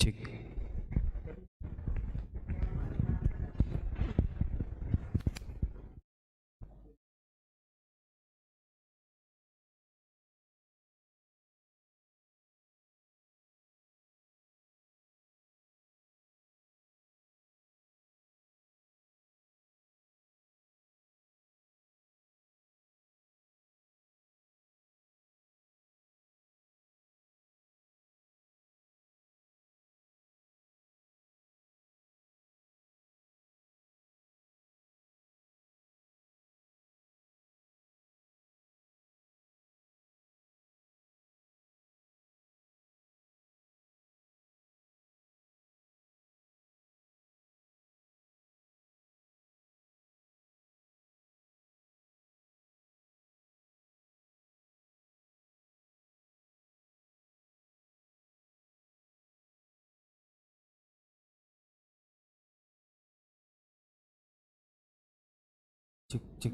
Cek. Cek cek.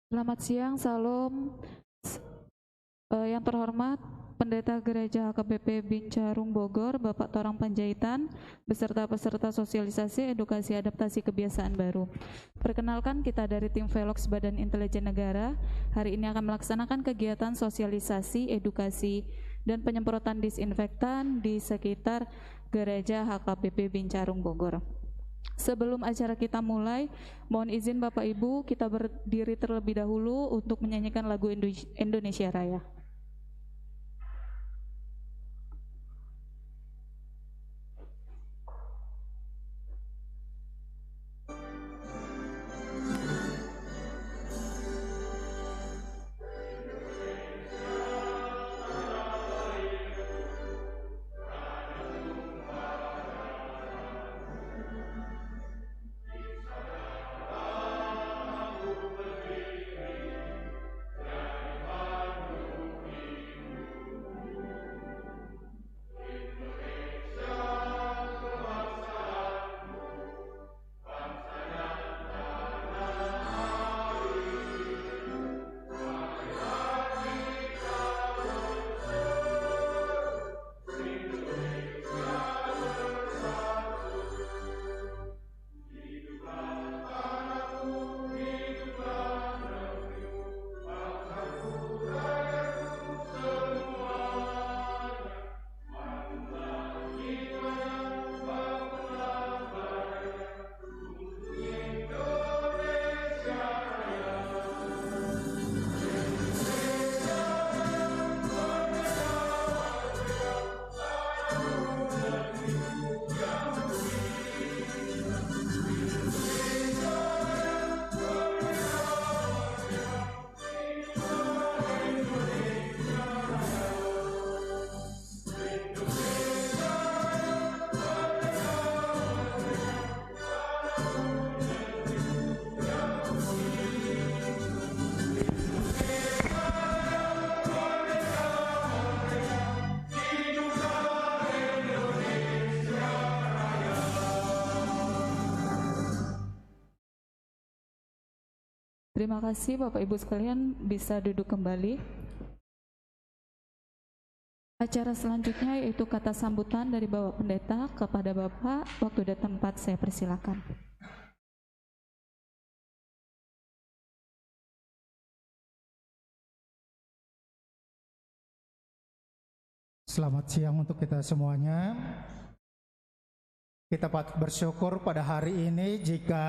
Selamat siang, Salam. Yang terhormat Pendeta Gereja HKBP Bincarung Bogor, Bapak Torang Panjaitan, beserta peserta sosialisasi edukasi adaptasi kebiasaan baru. Perkenalkan, kita dari tim Velox Badan Intelijen Negara. Hari ini akan melaksanakan kegiatan sosialisasi, edukasi, dan penyemprotan disinfektan di sekitar Gereja HKBP Bincarung Bogor. Sebelum acara kita mulai, mohon izin Bapak Ibu, kita berdiri terlebih dahulu untuk menyanyikan lagu Indonesia Raya. Terima kasih Bapak Ibu sekalian, bisa duduk kembali. Acara selanjutnya yaitu kata sambutan dari Bapak Pendeta kepada Bapak. Waktu dan tempat saya persilakan. Selamat siang untuk kita semuanya. Kita patut bersyukur pada hari ini jika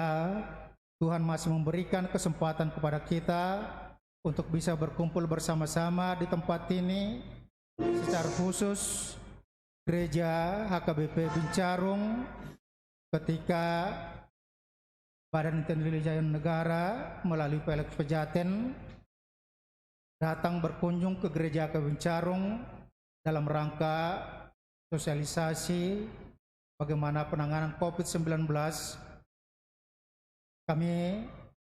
Tuhan masih memberikan kesempatan kepada kita untuk bisa berkumpul bersama-sama di tempat ini, secara khusus Gereja HKBP Bincarung ketika Badan Intelijen Negara melalui Velox Pejaten datang berkunjung ke Gereja HKBP Bincarung dalam rangka sosialisasi bagaimana penanganan COVID-19. Kami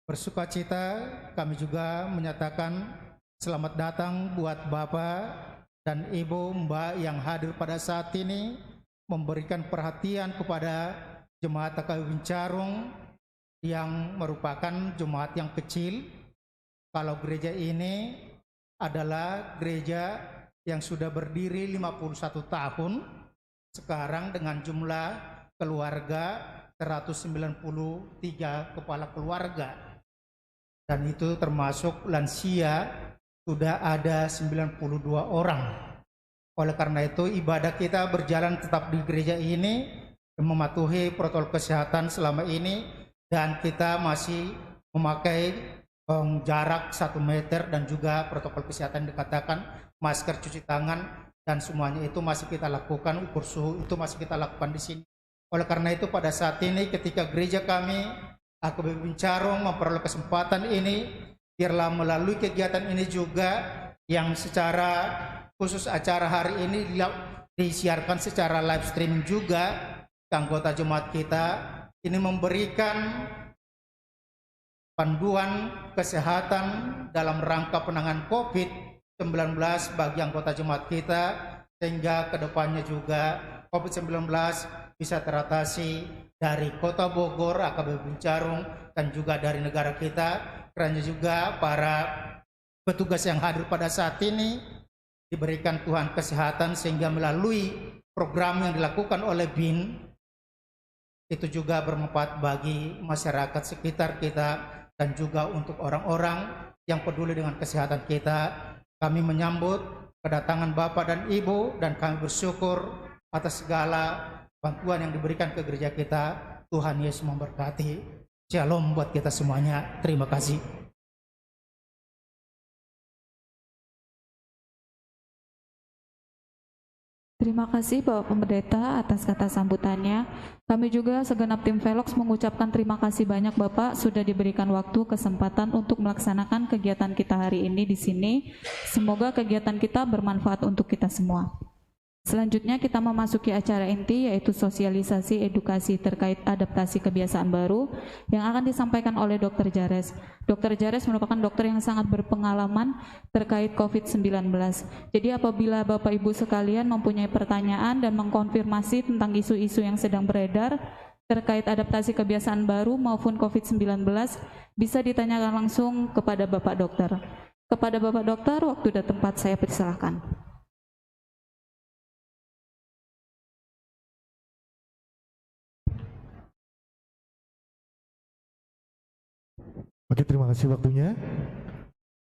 bersuka cita, kami juga menyatakan Selamat datang buat Bapak dan Ibu Mbak yang hadir pada saat ini memberikan perhatian kepada Jemaat AKBP Bincarung yang merupakan jemaat yang kecil. Kalau gereja ini adalah gereja yang sudah berdiri 51 tahun, sekarang dengan jumlah keluarga 193 kepala keluarga. Dan itu termasuk lansia, sudah ada 92 orang. Oleh karena itu ibadah kita berjalan tetap di gereja ini, mematuhi protokol kesehatan selama ini, dan kita masih memakai jarak 1 meter dan juga protokol kesehatan dikatakan masker, cuci tangan, dan semuanya itu masih kita lakukan, ukur suhu itu masih kita lakukan di sini. Oleh karena itu pada saat ini ketika gereja kami AKBP Bincarung memperoleh kesempatan ini, biarlah melalui kegiatan ini juga yang secara khusus acara hari ini disiarkan secara live streaming juga ke anggota jemaat kita, ini memberikan panduan kesehatan dalam rangka penanganan COVID-19 bagi anggota jemaat kita, sehingga kedepannya juga COVID-19 bisa teratasi dari Kota Bogor, AKBP Bincarung, dan juga dari negara kita. Karena juga para petugas yang hadir pada saat ini diberikan Tuhan kesehatan sehingga melalui program yang dilakukan oleh BIN itu juga bermanfaat bagi masyarakat sekitar kita dan juga untuk orang-orang yang peduli dengan kesehatan kita. Kami menyambut kedatangan Bapak dan Ibu dan kami bersyukur atas segala bantuan yang diberikan ke gereja kita. Tuhan Yesus memberkati. Shalom buat kita semuanya. Terima kasih. Terima kasih Bapak Pendeta atas kata sambutannya. Kami juga segenap tim Velox mengucapkan terima kasih banyak Bapak sudah diberikan waktu kesempatan untuk melaksanakan kegiatan kita hari ini di sini. Semoga kegiatan kita bermanfaat untuk kita semua. Selanjutnya kita memasuki acara inti, yaitu sosialisasi edukasi terkait adaptasi kebiasaan baru yang akan disampaikan oleh Dr. Jares. Dr. Jares merupakan dokter yang sangat berpengalaman terkait COVID-19. Jadi apabila Bapak Ibu sekalian mempunyai pertanyaan dan mengkonfirmasi tentang isu-isu yang sedang beredar terkait adaptasi kebiasaan baru maupun COVID-19, bisa ditanyakan langsung kepada Bapak Dokter. Kepada Bapak Dokter, waktu dan tempat saya persilahkan. Oke, terima kasih waktunya.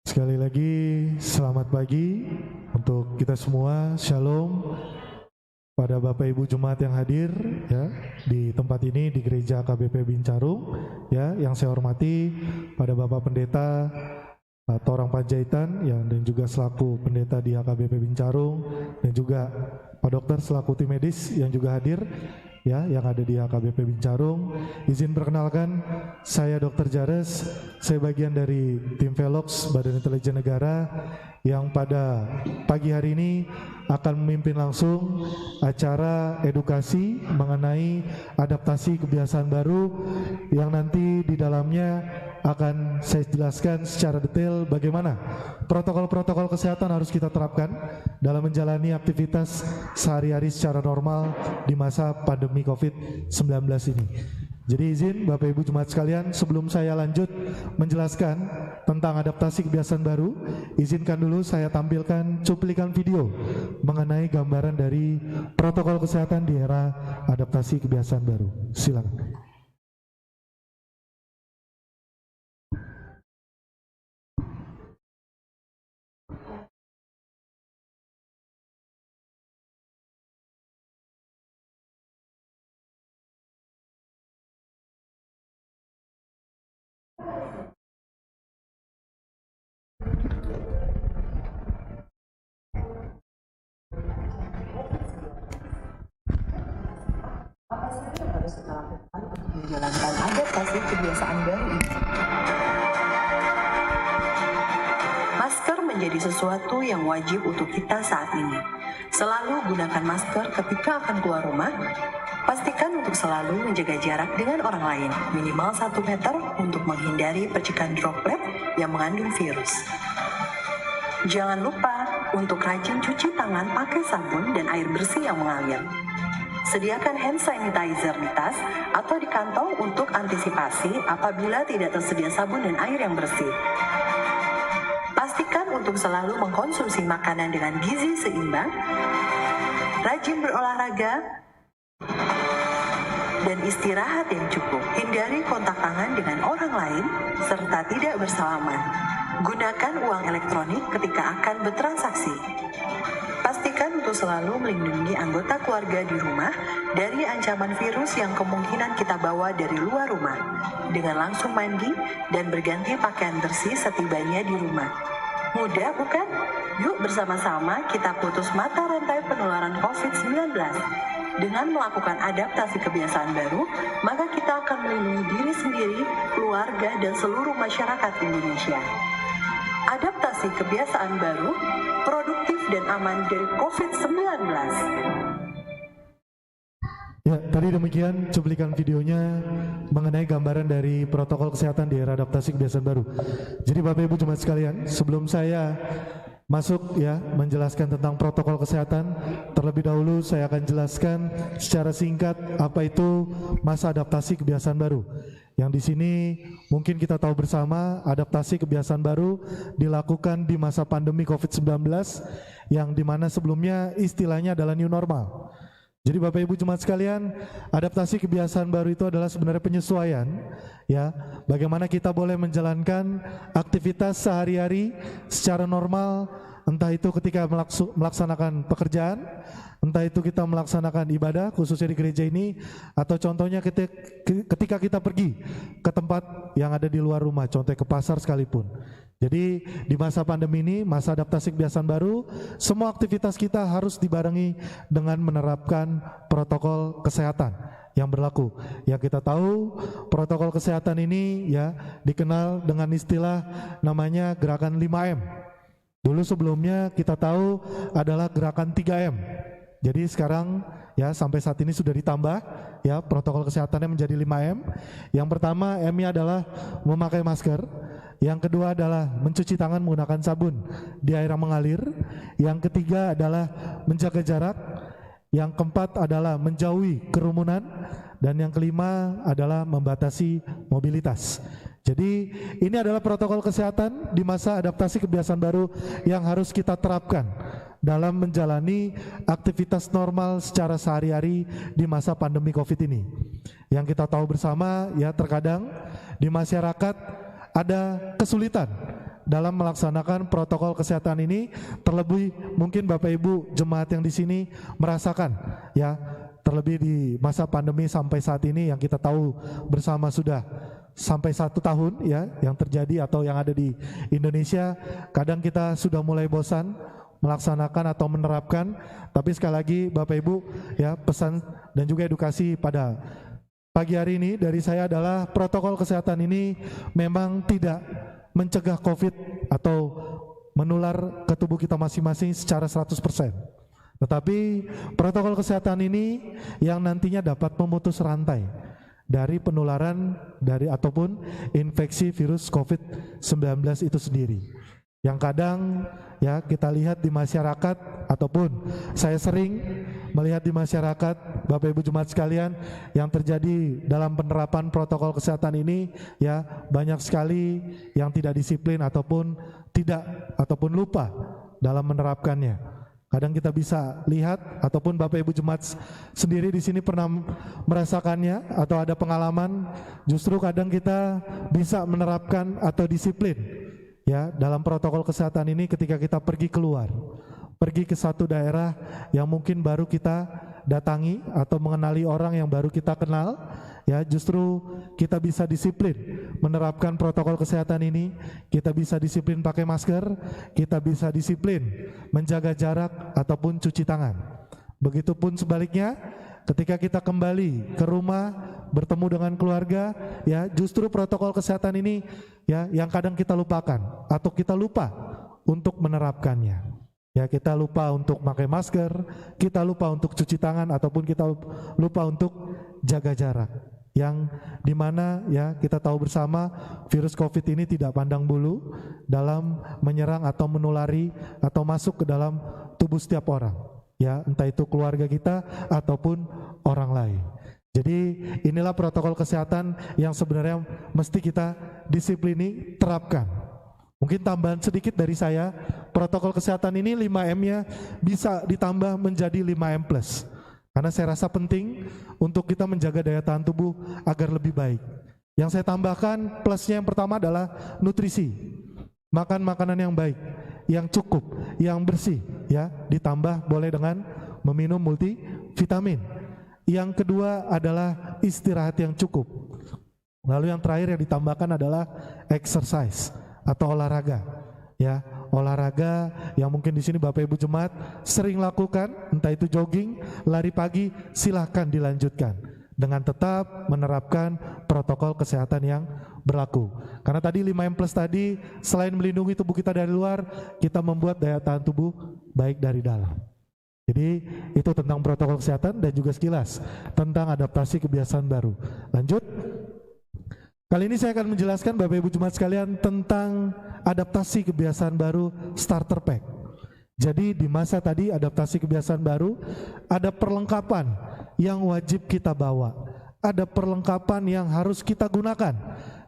Sekali lagi selamat pagi untuk kita semua. Shalom pada Bapak Ibu Jemaat yang hadir ya di tempat ini di Gereja AKBP Bincarung ya, yang saya hormati pada Bapak Pendeta Torang Panjaitan ya, dan juga selaku pendeta di AKBP Bincarung, dan juga Pak Dokter selaku tim medis yang juga hadir ya, yang ada di AKBP Bincarung. Izin perkenalkan, saya Dr. Jares, saya bagian dari tim Velox Badan Intelijen Negara yang pada pagi hari ini akan memimpin langsung acara edukasi mengenai adaptasi kebiasaan baru yang nanti di dalamnya akan saya jelaskan secara detail bagaimana protokol-protokol kesehatan harus kita terapkan dalam menjalani aktivitas sehari-hari secara normal di masa pandemi COVID-19 ini. Jadi izin Bapak Ibu Jemaat sekalian, sebelum saya lanjut menjelaskan tentang adaptasi kebiasaan baru, izinkan dulu saya tampilkan cuplikan video mengenai gambaran dari protokol kesehatan di era adaptasi kebiasaan baru. Silakan. Apa saja yang harus kita lakukan untuk menjalankan adaptasi kebiasaan baru ini? Masker menjadi sesuatu yang wajib untuk kita saat ini. Selalu gunakan masker ketika akan keluar rumah. Pastikan untuk selalu menjaga jarak dengan orang lain, minimal 1 meter untuk menghindari percikan droplet yang mengandung virus. Jangan lupa untuk rajin cuci tangan pakai sabun dan air bersih yang mengalir. Sediakan hand sanitizer di tas atau di kantong untuk antisipasi apabila tidak tersedia sabun dan air yang bersih. Pastikan untuk selalu mengkonsumsi makanan dengan gizi seimbang, rajin berolahraga, dan istirahat yang cukup. Hindari kontak tangan dengan orang lain serta tidak bersalaman. Gunakan uang elektronik ketika akan bertransaksi. Pastikan untuk selalu melindungi anggota keluarga di rumah dari ancaman virus yang kemungkinan kita bawa dari luar rumah dengan langsung mandi dan berganti pakaian bersih setibanya di rumah. Mudah bukan? Yuk bersama-sama kita putus mata rantai penularan COVID-19. Dengan melakukan adaptasi kebiasaan baru, maka kita akan melindungi diri sendiri, keluarga, dan seluruh masyarakat Indonesia. Adaptasi kebiasaan baru, produktif dan aman dari COVID-19. Ya, tadi demikian cuplikan videonya mengenai gambaran dari protokol kesehatan di era adaptasi kebiasaan baru. Jadi Bapak Ibu jemaat sekalian, sebelum saya masuk ya menjelaskan tentang protokol kesehatan, terlebih dahulu saya akan jelaskan secara singkat apa itu masa adaptasi kebiasaan baru. Yang di sini mungkin kita tahu bersama, adaptasi kebiasaan baru dilakukan di masa pandemi COVID-19 yang dimana sebelumnya istilahnya adalah new normal. Jadi Bapak Ibu jemaat sekalian, adaptasi kebiasaan baru itu adalah sebenarnya penyesuaian ya, bagaimana kita boleh menjalankan aktivitas sehari-hari secara normal, entah itu ketika melaksanakan pekerjaan, entah itu kita melaksanakan ibadah khususnya di gereja ini, atau contohnya ketika kita pergi ke tempat yang ada di luar rumah, contohnya ke pasar sekalipun. Jadi di masa pandemi ini, masa adaptasi kebiasaan baru, semua aktivitas kita harus dibarengi dengan menerapkan protokol kesehatan yang berlaku. Yang kita tahu protokol kesehatan ini ya dikenal dengan istilah namanya gerakan 5M. Dulu sebelumnya kita tahu adalah gerakan 3M. Jadi sekarang ya sampai saat ini sudah ditambah ya protokol kesehatannya menjadi 5M. Yang pertama M-nya adalah memakai masker. Yang kedua adalah mencuci tangan menggunakan sabun di air yang mengalir. Yang ketiga adalah menjaga jarak. Yang keempat adalah menjauhi kerumunan. Dan yang kelima adalah membatasi mobilitas. Jadi ini adalah protokol kesehatan di masa adaptasi kebiasaan baru yang harus kita terapkan dalam menjalani aktivitas normal secara sehari-hari di masa pandemi COVID ini. Yang kita tahu bersama ya, terkadang di masyarakat ada kesulitan dalam melaksanakan protokol kesehatan ini, terlebih mungkin Bapak Ibu jemaat yang di sini merasakan ya, terlebih di masa pandemi sampai saat ini yang kita tahu bersama sudah sampai 1 tahun ya yang terjadi atau yang ada di Indonesia. Kadang kita sudah mulai bosan melaksanakan atau menerapkan, tapi sekali lagi Bapak Ibu ya, pesan dan juga edukasi pada pagi hari ini dari saya adalah protokol kesehatan ini memang tidak mencegah COVID atau menular ke tubuh kita masing-masing secara 100%. Tetapi protokol kesehatan ini yang nantinya dapat memutus rantai dari penularan dari ataupun infeksi virus COVID-19 itu sendiri. Yang kadang ya kita lihat di masyarakat ataupun saya sering melihat di masyarakat Bapak Ibu jemaat sekalian yang terjadi dalam penerapan protokol kesehatan ini ya, banyak sekali yang tidak disiplin ataupun lupa dalam menerapkannya. Kadang kita bisa lihat ataupun Bapak Ibu jemaat sendiri di sini pernah merasakannya atau ada pengalaman, justru kadang kita bisa menerapkan atau disiplin ya dalam protokol kesehatan ini ketika kita pergi keluar, pergi ke satu daerah yang mungkin baru kita datangi atau mengenali orang yang baru kita kenal ya, justru kita bisa disiplin menerapkan protokol kesehatan ini. Kita bisa disiplin pakai masker, kita bisa disiplin menjaga jarak ataupun cuci tangan. Begitupun sebaliknya ketika kita kembali ke rumah bertemu dengan keluarga ya, justru protokol kesehatan ini ya yang kadang kita lupakan atau kita lupa untuk menerapkannya. Ya, kita lupa untuk pakai masker, kita lupa untuk cuci tangan ataupun kita lupa untuk jaga jarak. yang dimana ya kita tahu bersama virus COVID ini tidak pandang bulu dalam menyerang atau menulari atau masuk ke dalam tubuh setiap orang, ya entah itu keluarga kita ataupun orang lain. Jadi inilah protokol kesehatan yang sebenarnya mesti kita disiplini terapkan. Mungkin tambahan sedikit dari saya, protokol kesehatan ini 5M-nya bisa ditambah menjadi 5M+. Karena saya rasa penting untuk kita menjaga daya tahan tubuh agar lebih baik. Yang saya tambahkan plusnya yang pertama adalah nutrisi. Makan makanan yang baik, yang cukup, yang bersih, ya, ditambah boleh dengan meminum multivitamin. Yang kedua adalah istirahat yang cukup. Lalu yang terakhir yang ditambahkan adalah exercise atau olahraga, ya, olahraga yang mungkin di sini Bapak Ibu Jemaat sering lakukan, entah itu jogging, lari pagi, silahkan dilanjutkan dengan tetap menerapkan protokol kesehatan yang berlaku. Karena tadi 5M+ tadi selain melindungi tubuh kita dari luar, kita membuat daya tahan tubuh baik dari dalam. Jadi itu tentang protokol kesehatan dan juga sekilas tentang adaptasi kebiasaan baru. Lanjut. Kali ini saya akan menjelaskan Bapak Ibu Jemaat sekalian tentang adaptasi kebiasaan baru starter pack. Jadi di masa tadi adaptasi kebiasaan baru ada perlengkapan yang wajib kita bawa. Ada perlengkapan yang harus kita gunakan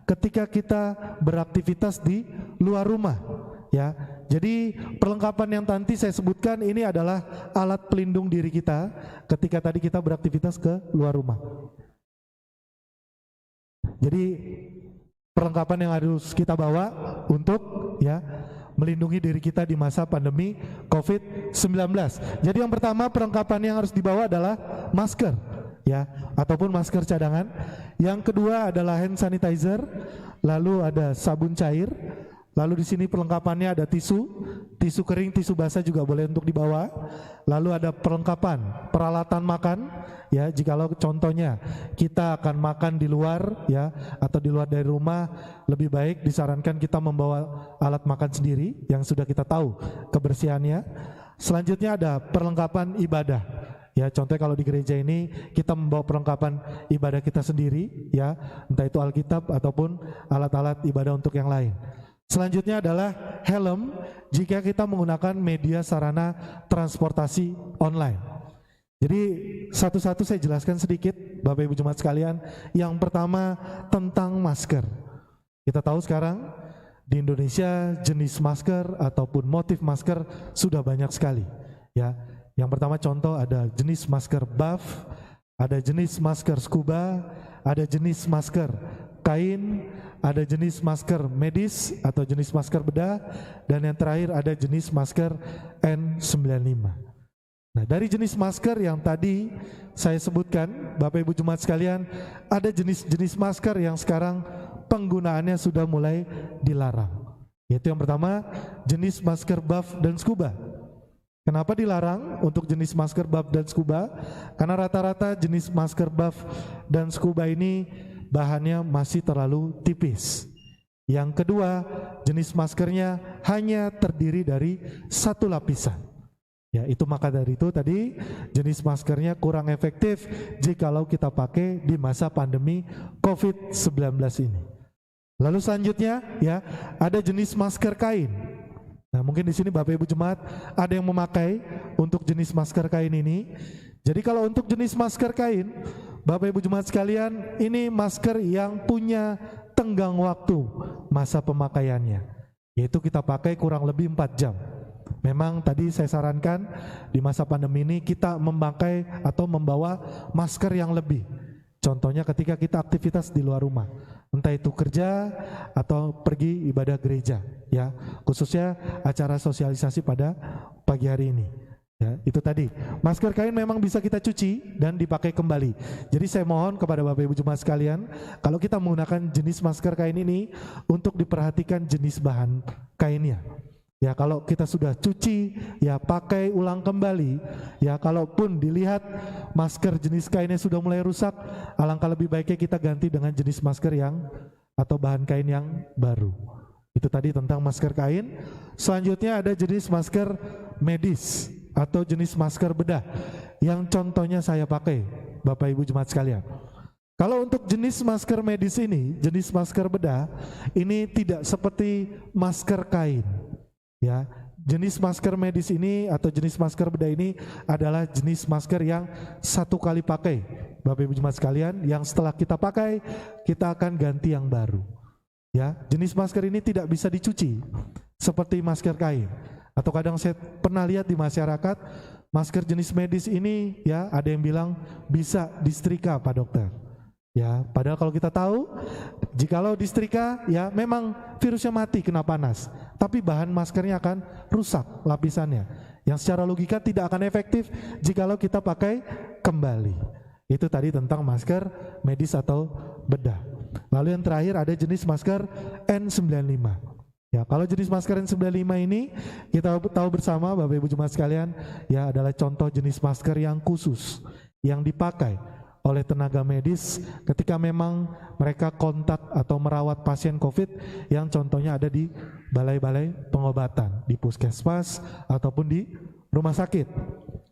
ketika kita beraktivitas di luar rumah, ya. Jadi perlengkapan yang nanti saya sebutkan ini adalah alat pelindung diri kita ketika tadi kita beraktivitas ke luar rumah. Jadi perlengkapan yang harus kita bawa untuk ya melindungi diri kita di masa pandemi COVID-19. Jadi yang pertama perlengkapan yang harus dibawa adalah masker, ya, ataupun masker cadangan. Yang kedua adalah hand sanitizer, lalu ada sabun cair, lalu di sini perlengkapannya ada tisu kering, tisu basah juga boleh untuk dibawa. Lalu ada perlengkapan peralatan makan, ya, jikalau contohnya kita akan makan di luar, ya, atau di luar dari rumah, lebih baik disarankan kita membawa alat makan sendiri yang sudah kita tahu kebersihannya. Selanjutnya ada perlengkapan ibadah. Ya, contohnya kalau di gereja ini kita membawa perlengkapan ibadah kita sendiri, ya, entah itu Alkitab ataupun alat-alat ibadah untuk yang lain. Selanjutnya adalah helm jika kita menggunakan media sarana transportasi online. Jadi satu-satu saya jelaskan sedikit Bapak Ibu Jemaat sekalian. Yang pertama tentang masker. Kita tahu sekarang di Indonesia jenis masker ataupun motif masker sudah banyak sekali, ya. Yang pertama contoh ada jenis masker buff, ada jenis masker scuba, ada jenis masker kain, ada jenis masker medis atau jenis masker bedah, dan yang terakhir ada jenis masker N95. Nah, dari jenis masker yang tadi saya sebutkan, Bapak Ibu Jemaat sekalian, ada jenis-jenis masker yang sekarang penggunaannya sudah mulai dilarang. Yaitu yang pertama, jenis masker buff dan scuba. Kenapa dilarang untuk jenis masker buff dan scuba? Karena rata-rata jenis masker buff dan scuba ini bahannya masih terlalu tipis. Yang kedua, jenis maskernya hanya terdiri dari satu lapisan. Ya, itu maka dari itu tadi jenis maskernya kurang efektif jikalau kita pakai di masa pandemi COVID-19 ini. Lalu selanjutnya ya, ada jenis masker kain. Nah, mungkin di sini Bapak Ibu Jemaat ada yang memakai untuk jenis masker kain ini. Jadi kalau untuk jenis masker kain, Bapak Ibu Jemaat sekalian, ini masker yang punya tenggang waktu masa pemakaiannya, yaitu kita pakai kurang lebih 4 jam. Memang tadi saya sarankan di masa pandemi ini kita memakai atau membawa masker yang lebih. Contohnya ketika kita aktivitas di luar rumah, entah itu kerja atau pergi ibadah gereja, ya, khususnya acara sosialisasi pada pagi hari ini. Ya, itu tadi. Masker kain memang bisa kita cuci dan dipakai kembali. Jadi saya mohon kepada Bapak Ibu Jemaat sekalian, kalau kita menggunakan jenis masker kain ini untuk diperhatikan jenis bahan kainnya. Ya, kalau kita sudah cuci, ya pakai ulang kembali. Ya, kalaupun dilihat masker jenis kainnya sudah mulai rusak, alangkah lebih baiknya kita ganti dengan jenis masker yang atau bahan kain yang baru. Itu tadi tentang masker kain. Selanjutnya ada jenis masker medis atau jenis masker bedah yang contohnya saya pakai, Bapak Ibu Jemaat sekalian. Kalau untuk jenis masker medis ini, jenis masker bedah, ini tidak seperti masker kain. Ya, jenis masker medis ini atau jenis masker bedah ini adalah jenis masker yang satu kali pakai, Bapak Ibu jemaat sekalian, yang setelah kita pakai, kita akan ganti yang baru. Ya, jenis masker ini tidak bisa dicuci seperti masker kain. Atau kadang saya pernah lihat di masyarakat, masker jenis medis ini ya ada yang bilang bisa disetrika Pak Dokter. Ya, padahal kalau kita tahu, jikalau disetrika, ya memang virusnya mati kena panas, tapi bahan maskernya akan rusak lapisannya, yang secara logika tidak akan efektif jikalau kita pakai kembali. Itu tadi tentang masker medis atau bedah. Lalu yang terakhir ada jenis masker N95. Ya, kalau jenis masker N95 ini kita tahu bersama Bapak Ibu jemaat sekalian, ya adalah contoh jenis masker yang khusus yang dipakai oleh tenaga medis ketika memang mereka kontak atau merawat pasien COVID yang contohnya ada di balai-balai pengobatan, di puskesmas ataupun di rumah sakit.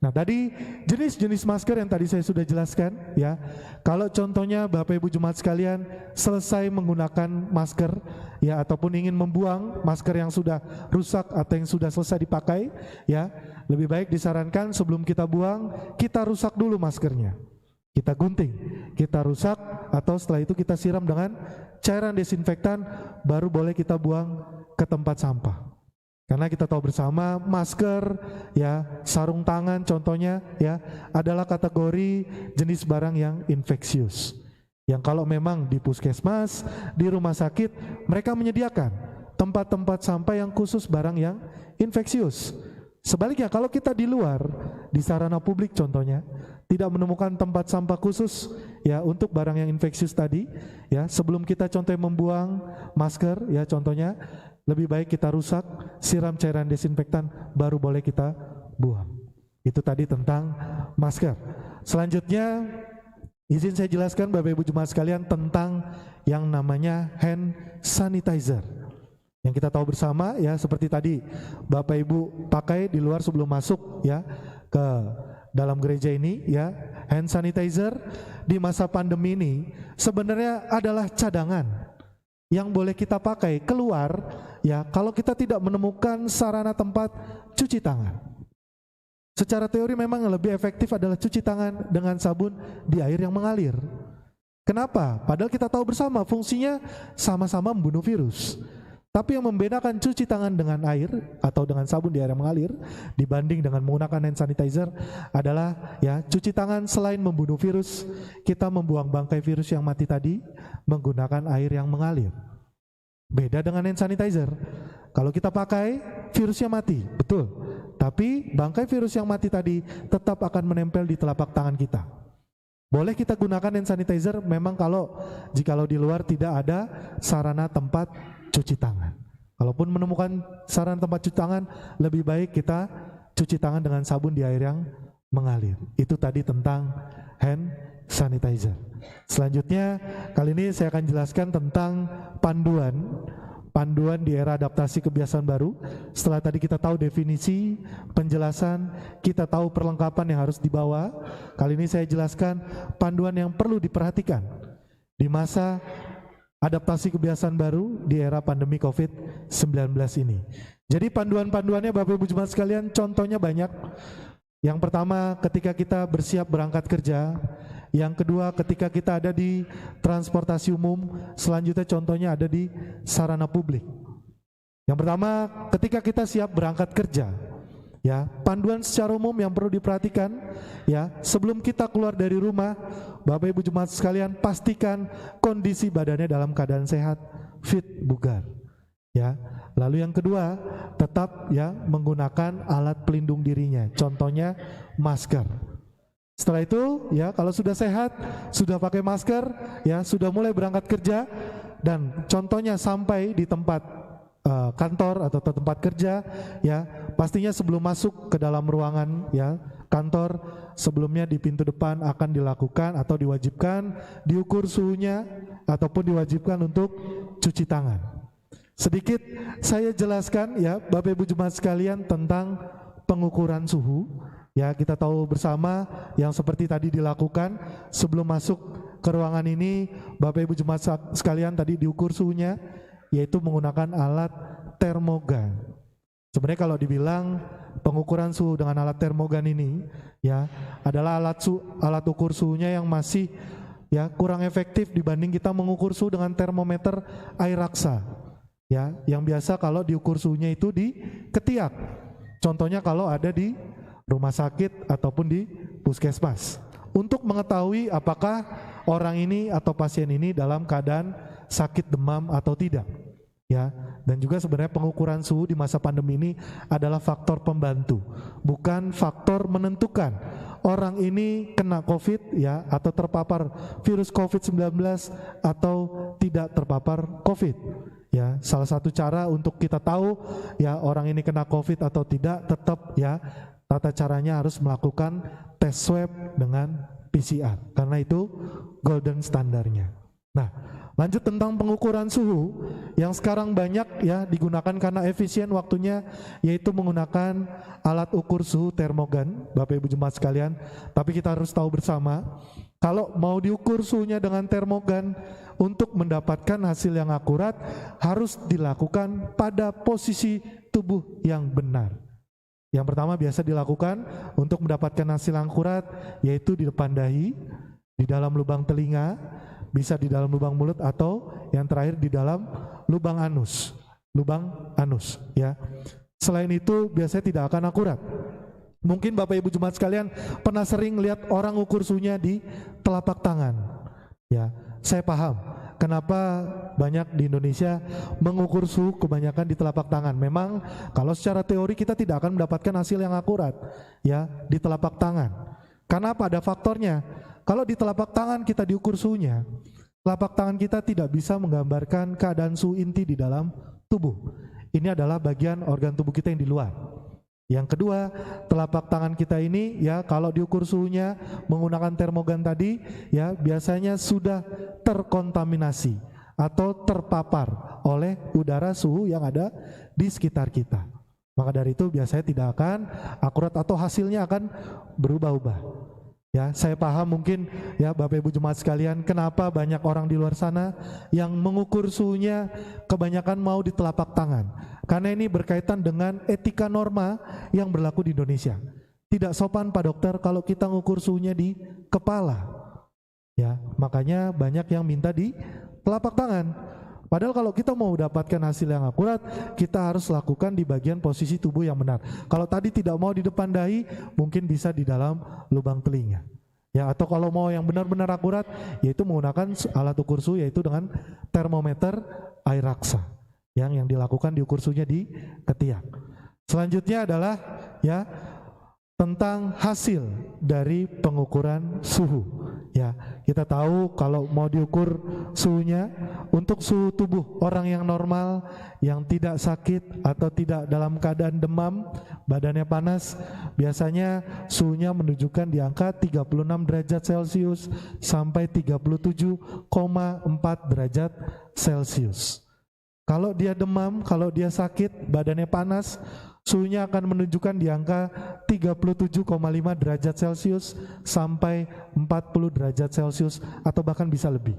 Nah, tadi jenis-jenis masker yang tadi saya sudah jelaskan ya. Kalau contohnya Bapak Ibu jemaat sekalian selesai menggunakan masker ya ataupun ingin membuang masker yang sudah rusak atau yang sudah selesai dipakai ya, lebih baik disarankan sebelum kita buang, kita rusak dulu maskernya. Kita gunting, kita rusak, atau setelah itu kita siram dengan cairan desinfektan, baru boleh kita buang ke tempat sampah. Karena kita tahu bersama masker, ya sarung tangan contohnya, ya adalah kategori jenis barang yang infeksius. Yang kalau memang di puskesmas, di rumah sakit, mereka menyediakan tempat-tempat sampah yang khusus barang yang infeksius. Sebaliknya kalau kita di luar, di sarana publik contohnya, tidak menemukan tempat sampah khusus ya untuk barang yang infeksius tadi ya, sebelum kita contohnya membuang masker ya contohnya, lebih baik kita rusak, siram cairan desinfektan, baru boleh kita buang. Itu tadi tentang masker. Selanjutnya izin saya jelaskan Bapak Ibu jemaat sekalian tentang yang namanya hand sanitizer. Yang kita tahu bersama ya, seperti tadi Bapak Ibu pakai di luar sebelum masuk ya ke dalam gereja ini ya, hand sanitizer di masa pandemi ini sebenarnya adalah cadangan yang boleh kita pakai keluar ya kalau kita tidak menemukan sarana tempat cuci tangan. Secara teori memang yang lebih efektif adalah cuci tangan dengan sabun di air yang mengalir. Kenapa? Padahal kita tahu bersama fungsinya sama-sama membunuh virus. Tapi yang membedakan cuci tangan dengan air atau dengan sabun di air yang mengalir dibanding dengan menggunakan hand sanitizer adalah ya cuci tangan selain membunuh virus, kita membuang bangkai virus yang mati tadi menggunakan air yang mengalir. Beda dengan hand sanitizer. Kalau kita pakai virusnya mati, betul. Tapi bangkai virus yang mati tadi tetap akan menempel di telapak tangan kita. Boleh kita gunakan hand sanitizer memang jikalau di luar tidak ada sarana tempat cuci tangan. Kalaupun menemukan sarana tempat cuci tangan, lebih baik kita cuci tangan dengan sabun di air yang mengalir. Itu tadi tentang hand sanitizer. Selanjutnya, kali ini saya akan jelaskan tentang panduan di era adaptasi kebiasaan baru. Setelah tadi kita tahu definisi, penjelasan, kita tahu perlengkapan yang harus dibawa. Kali ini saya jelaskan panduan yang perlu diperhatikan di masa adaptasi kebiasaan baru di era pandemi COVID-19 ini. Jadi panduan-panduannya Bapak Ibu jemaat sekalian contohnya banyak. Yang pertama ketika kita bersiap berangkat kerja. Yang kedua ketika kita ada di transportasi umum. Selanjutnya contohnya ada di sarana publik. Yang pertama ketika kita siap berangkat kerja. Ya, panduan secara umum yang perlu diperhatikan ya, sebelum kita keluar dari rumah, Bapak Ibu jemaat sekalian pastikan kondisi badannya dalam keadaan sehat, fit, bugar. Ya. Lalu yang kedua, tetap ya menggunakan alat pelindung dirinya, contohnya masker. Setelah itu ya kalau sudah sehat, sudah pakai masker, ya sudah mulai berangkat kerja dan contohnya sampai di tempat kantor atau tempat kerja ya, pastinya sebelum masuk ke dalam ruangan ya kantor, sebelumnya di pintu depan akan dilakukan atau diwajibkan diukur suhunya ataupun diwajibkan untuk cuci tangan. Sedikit saya jelaskan ya Bapak Ibu jemaat sekalian tentang pengukuran suhu. Ya, kita tahu bersama yang seperti tadi dilakukan sebelum masuk ke ruangan ini, Bapak Ibu jemaat sekalian, tadi diukur suhunya, yaitu menggunakan alat termogan. Sebenarnya kalau dibilang pengukuran suhu dengan alat termogan ini, ya, adalah alat ukur suhunya yang masih ya kurang efektif dibanding kita mengukur suhu dengan termometer air raksa. Ya, yang biasa kalau diukur suhunya itu di ketiak. Contohnya kalau ada di rumah sakit ataupun di puskesmas. Untuk mengetahui apakah orang ini atau pasien ini dalam keadaan sakit demam atau tidak. Ya, dan juga sebenarnya pengukuran suhu di masa pandemi ini adalah faktor pembantu, bukan faktor menentukan orang ini kena COVID ya atau terpapar virus COVID-19 atau tidak terpapar COVID. Ya, salah satu cara untuk kita tahu ya orang ini kena COVID atau tidak, tetap ya tata caranya harus melakukan tes swab dengan PCR, karena itu golden standarnya. Nah, lanjut tentang pengukuran suhu yang sekarang banyak ya digunakan karena efisien waktunya, yaitu menggunakan alat ukur suhu termogan, Bapak Ibu jemaat sekalian. Tapi kita harus tahu bersama, kalau mau diukur suhunya dengan termogan, untuk mendapatkan hasil yang akurat harus dilakukan pada posisi tubuh yang benar. Yang pertama biasa dilakukan untuk mendapatkan hasil yang akurat, yaitu di depan dahi, di dalam lubang telinga, bisa di dalam lubang mulut, atau yang terakhir di dalam lubang anus, ya. Selain itu biasanya tidak akan akurat. Mungkin Bapak Ibu jemaat sekalian pernah sering lihat orang ukur suhunya di telapak tangan. Ya, saya paham kenapa banyak di Indonesia mengukur suhu kebanyakan di telapak tangan. Memang kalau secara teori kita tidak akan mendapatkan hasil yang akurat ya di telapak tangan. Karena apa? Ada faktornya. Kalau di telapak tangan kita diukur suhunya, telapak tangan kita tidak bisa menggambarkan keadaan suhu inti di dalam tubuh. Ini adalah bagian organ tubuh kita yang di luar. Yang kedua, telapak tangan kita ini ya kalau diukur suhunya menggunakan termogan tadi ya biasanya sudah terkontaminasi atau terpapar oleh udara suhu yang ada di sekitar kita. Maka dari itu biasanya tidak akan akurat atau hasilnya akan berubah-ubah. Ya, saya paham mungkin ya Bapak Ibu jemaat sekalian kenapa banyak orang di luar sana yang mengukur suhunya kebanyakan mau di telapak tangan. Karena ini berkaitan dengan etika norma yang berlaku di Indonesia. Tidak sopan Pak Dokter kalau kita mengukur suhunya di kepala. Ya, makanya banyak yang minta di telapak tangan. Padahal kalau kita mau dapatkan hasil yang akurat, kita harus lakukan di bagian posisi tubuh yang benar. Kalau tadi tidak mau di depan dahi, mungkin bisa di dalam lubang telinga. Ya, atau kalau mau yang benar-benar akurat, yaitu menggunakan alat ukur suhu, yaitu dengan termometer air raksa. Yang dilakukan diukur suhunya di ketiak. Selanjutnya adalah ya tentang hasil dari pengukuran suhu. Ya, kita tahu kalau mau diukur suhunya untuk suhu tubuh orang yang normal, yang tidak sakit atau tidak dalam keadaan demam, badannya panas, biasanya suhunya menunjukkan di angka 36 derajat Celcius sampai 37,4 derajat Celcius. Kalau dia demam, kalau dia sakit, badannya panas, suhunya akan menunjukkan di angka 37,5 derajat Celcius sampai 40 derajat Celcius atau bahkan bisa lebih.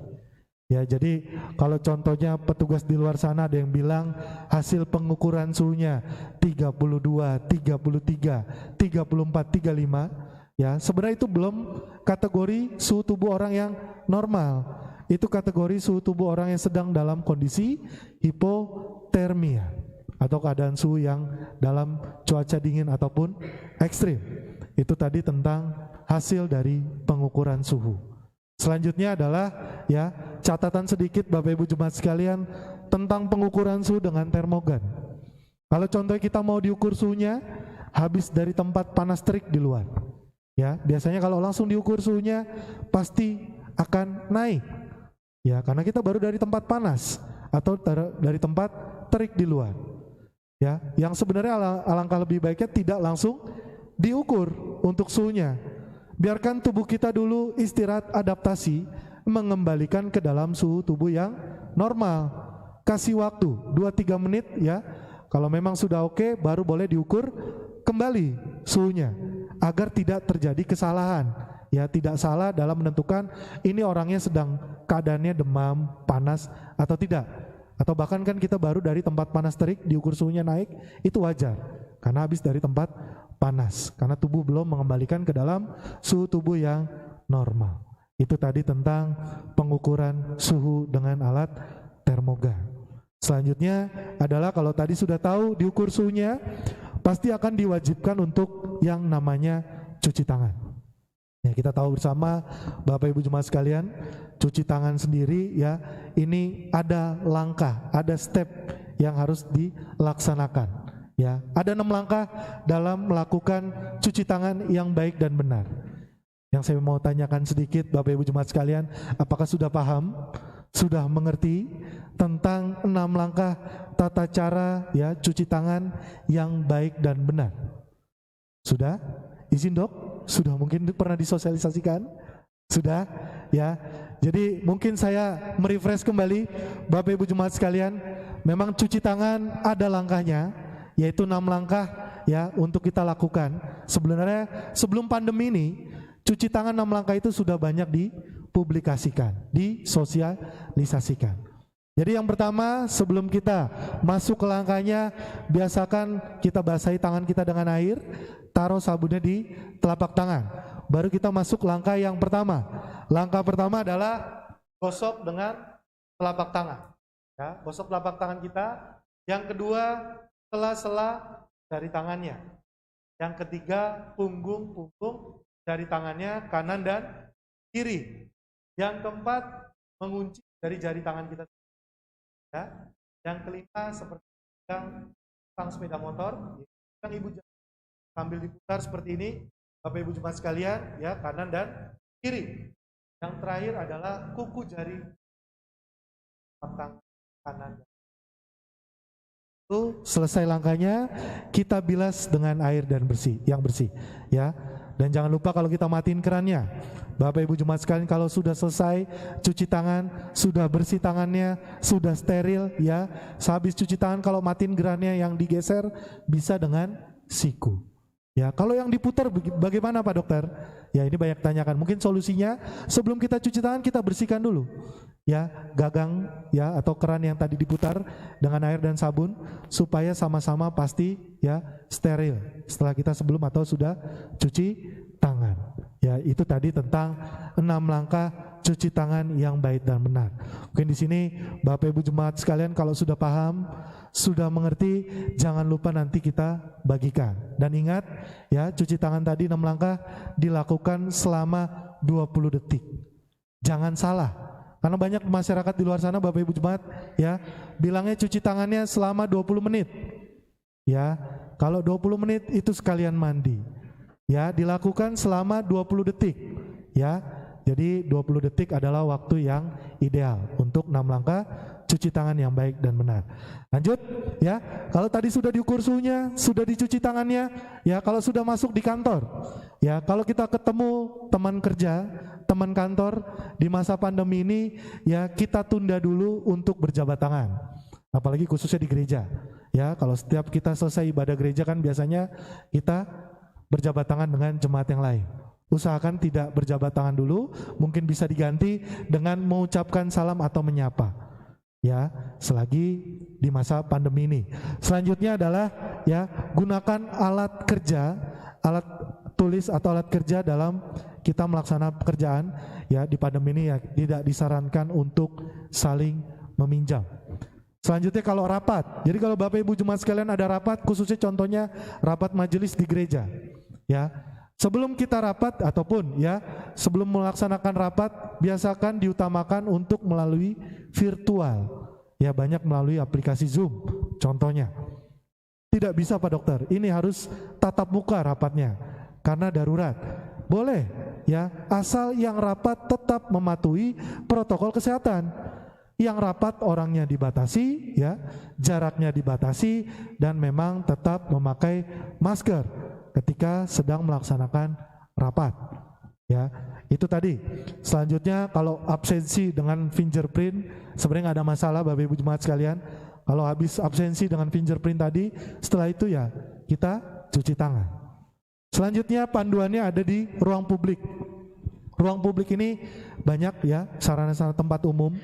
Ya, jadi kalau contohnya petugas di luar sana ada yang bilang hasil pengukuran suhunya 32, 33, 34, 35, ya sebenarnya itu belum kategori suhu tubuh orang yang normal. Itu kategori suhu tubuh orang yang sedang dalam kondisi hipotermia atau keadaan suhu yang dalam cuaca dingin ataupun ekstrim. Itu tadi tentang hasil dari pengukuran suhu. Selanjutnya adalah ya catatan sedikit Bapak Ibu jemaat sekalian tentang pengukuran suhu dengan termogan. Kalau contohnya kita mau diukur suhunya habis dari tempat panas terik di luar. Ya, biasanya kalau langsung diukur suhunya pasti akan naik. Ya, karena kita baru dari tempat panas atau dari tempat terik di luar. Ya, yang sebenarnya alangkah lebih baiknya tidak langsung diukur untuk suhunya. Biarkan tubuh kita dulu istirahat adaptasi, mengembalikan ke dalam suhu tubuh yang normal. Kasih waktu 2-3 menit ya. Kalau memang sudah oke, baru boleh diukur kembali suhunya agar tidak terjadi kesalahan ya tidak salah dalam menentukan ini orangnya sedang keadaannya demam, panas atau tidak. Atau bahkan kan kita baru dari tempat panas terik diukur suhunya naik, itu wajar karena habis dari tempat panas, karena tubuh belum mengembalikan ke dalam suhu tubuh yang normal. Itu tadi tentang pengukuran suhu dengan alat termogan. Selanjutnya adalah kalau tadi sudah tahu diukur suhunya, pasti akan diwajibkan untuk yang namanya cuci tangan. Ya, kita tahu bersama Bapak Ibu jemaat sekalian, cuci tangan sendiri ya, ini ada langkah, ada step yang harus dilaksanakan. Ya, ada 6 langkah dalam melakukan cuci tangan yang baik dan benar. Yang saya mau tanyakan sedikit Bapak Ibu jemaat sekalian, apakah sudah paham, sudah mengerti tentang 6 langkah tata cara ya cuci tangan yang baik dan benar? Sudah? Izin Dok, sudah mungkin pernah disosialisasikan? Sudah? Ya. Jadi mungkin saya merefresh kembali Bapak Ibu jemaat sekalian, memang cuci tangan ada langkahnya, yaitu 6 langkah ya untuk kita lakukan. Sebenarnya sebelum pandemi ini, cuci tangan 6 langkah itu sudah banyak dipublikasikan, disosialisasikan. Jadi yang pertama, sebelum kita masuk ke langkahnya, biasakan kita basahi tangan kita dengan air, taruh sabunnya di telapak tangan. Baru kita masuk langkah yang pertama. Langkah pertama adalah gosok dengan telapak tangan. Ya, gosok telapak tangan kita. Yang kedua, sela-sela jari tangannya. Yang ketiga, punggung jari tangannya kanan dan kiri. Yang keempat, mengunci dari jari tangan kita. Ya. Yang kelima, seperti yang sepeda motor, yang ibu sambil diputar seperti ini, Bapak Ibu jemaat sekalian, ya, kanan dan kiri. Yang terakhir adalah kuku jari tangan kanan. Itu selesai langkahnya, kita bilas dengan air dan yang bersih, ya. Dan jangan lupa kalau kita matiin kerannya. Bapak Ibu jemaat sekalian, kalau sudah selesai cuci tangan, sudah bersih tangannya, sudah steril, ya. Sehabis cuci tangan, kalau matiin kerannya yang digeser bisa dengan siku. Ya, kalau yang diputar bagaimana Pak Dokter? Ya, ini banyak tanyakan. Mungkin solusinya sebelum kita cuci tangan kita bersihkan dulu. Ya, gagang ya atau keran yang tadi diputar dengan air dan sabun supaya sama-sama pasti ya steril setelah kita sebelum atau sudah cuci tangan. Ya, itu tadi tentang 6 langkah cuci tangan yang baik dan benar. Mungkin di sini Bapak Ibu jemaat sekalian kalau sudah paham, sudah mengerti, jangan lupa nanti kita bagikan. Dan ingat ya, cuci tangan tadi 6 langkah dilakukan selama 20 detik. Jangan salah. Karena banyak masyarakat di luar sana Bapak Ibu jemaat ya, bilangnya cuci tangannya selama 20 menit. Ya, kalau 20 menit itu sekalian mandi. Ya, dilakukan selama 20 detik. Ya. Jadi 20 detik adalah waktu yang ideal untuk 6 langkah cuci tangan yang baik dan benar. Lanjut ya, kalau tadi sudah diukur suhunya, sudah dicuci tangannya, ya kalau sudah masuk di kantor, ya kalau kita ketemu teman kerja, teman kantor di masa pandemi ini, ya kita tunda dulu untuk berjabat tangan. Apalagi khususnya di gereja. Ya, kalau setiap kita selesai ibadah gereja kan biasanya kita berjabat tangan dengan jemaat yang lain. Usahakan tidak berjabat tangan dulu, mungkin bisa diganti dengan mengucapkan salam atau menyapa. Ya, selagi di masa pandemi ini. Selanjutnya adalah ya, gunakan alat kerja, alat tulis atau alat kerja dalam kita melaksanakan pekerjaan. Ya, di pandemi ini ya tidak disarankan untuk saling meminjam. Selanjutnya kalau rapat. Jadi kalau Bapak Ibu jemaat sekalian ada rapat, khususnya contohnya rapat majelis di gereja. Ya, sebelum kita rapat ataupun ya sebelum melaksanakan rapat, biasakan diutamakan untuk melalui virtual. Ya, banyak melalui aplikasi Zoom contohnya. Tidak bisa Pak Dokter, ini harus tatap muka rapatnya karena darurat. Boleh ya, asal yang rapat tetap mematuhi protokol kesehatan. Yang rapat orangnya dibatasi ya, jaraknya dibatasi dan memang tetap memakai masker ketika sedang melaksanakan rapat. Ya, itu tadi. Selanjutnya kalau absensi dengan fingerprint sebenarnya nggak ada masalah Bapak Ibu jemaat sekalian. Kalau habis absensi dengan fingerprint tadi, setelah itu ya kita cuci tangan. Selanjutnya panduannya ada di ruang publik. ruang publik ini banyak ya, sarana-sarana tempat umum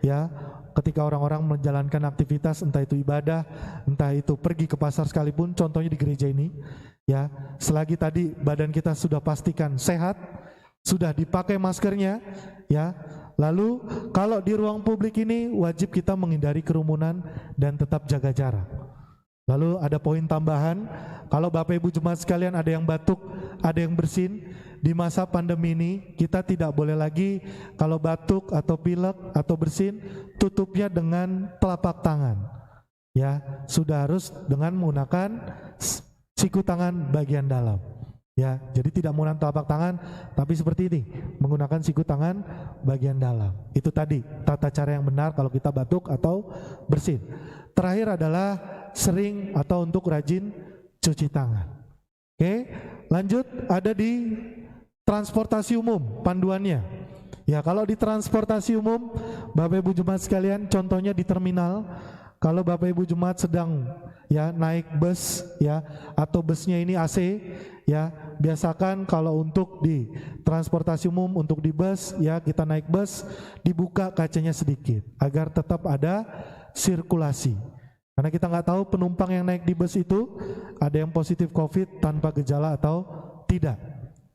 ya, ketika orang-orang menjalankan aktivitas, entah itu ibadah, entah itu pergi ke pasar sekalipun, contohnya di gereja ini ya, selagi tadi badan kita sudah pastikan sehat, sudah dipakai maskernya ya, lalu kalau di ruang publik ini wajib kita menghindari kerumunan dan tetap jaga jarak. Lalu ada poin tambahan, kalau Bapak Ibu Jemaat sekalian ada yang batuk, ada yang bersin, di masa pandemi ini kita tidak boleh lagi kalau batuk atau pilek atau bersin tutupnya dengan telapak tangan. Ya, sudah harus dengan menggunakan siku tangan bagian dalam. Ya, jadi tidak menggunakan telapak tangan, tapi seperti ini, menggunakan siku tangan bagian dalam. Itu tadi tata cara yang benar kalau kita batuk atau bersin. Terakhir adalah sering atau untuk rajin cuci tangan. Oke, lanjut ada di transportasi umum panduannya. Ya, kalau di transportasi umum, Bapak Ibu Jemaat sekalian, contohnya di terminal, kalau Bapak Ibu Jemaat sedang ya naik bus ya, atau busnya ini AC ya, biasakan kalau untuk di transportasi umum, untuk di bus ya, kita naik bus dibuka kacanya sedikit agar tetap ada sirkulasi. Karena kita nggak tahu penumpang yang naik di bus itu ada yang positif COVID tanpa gejala atau tidak.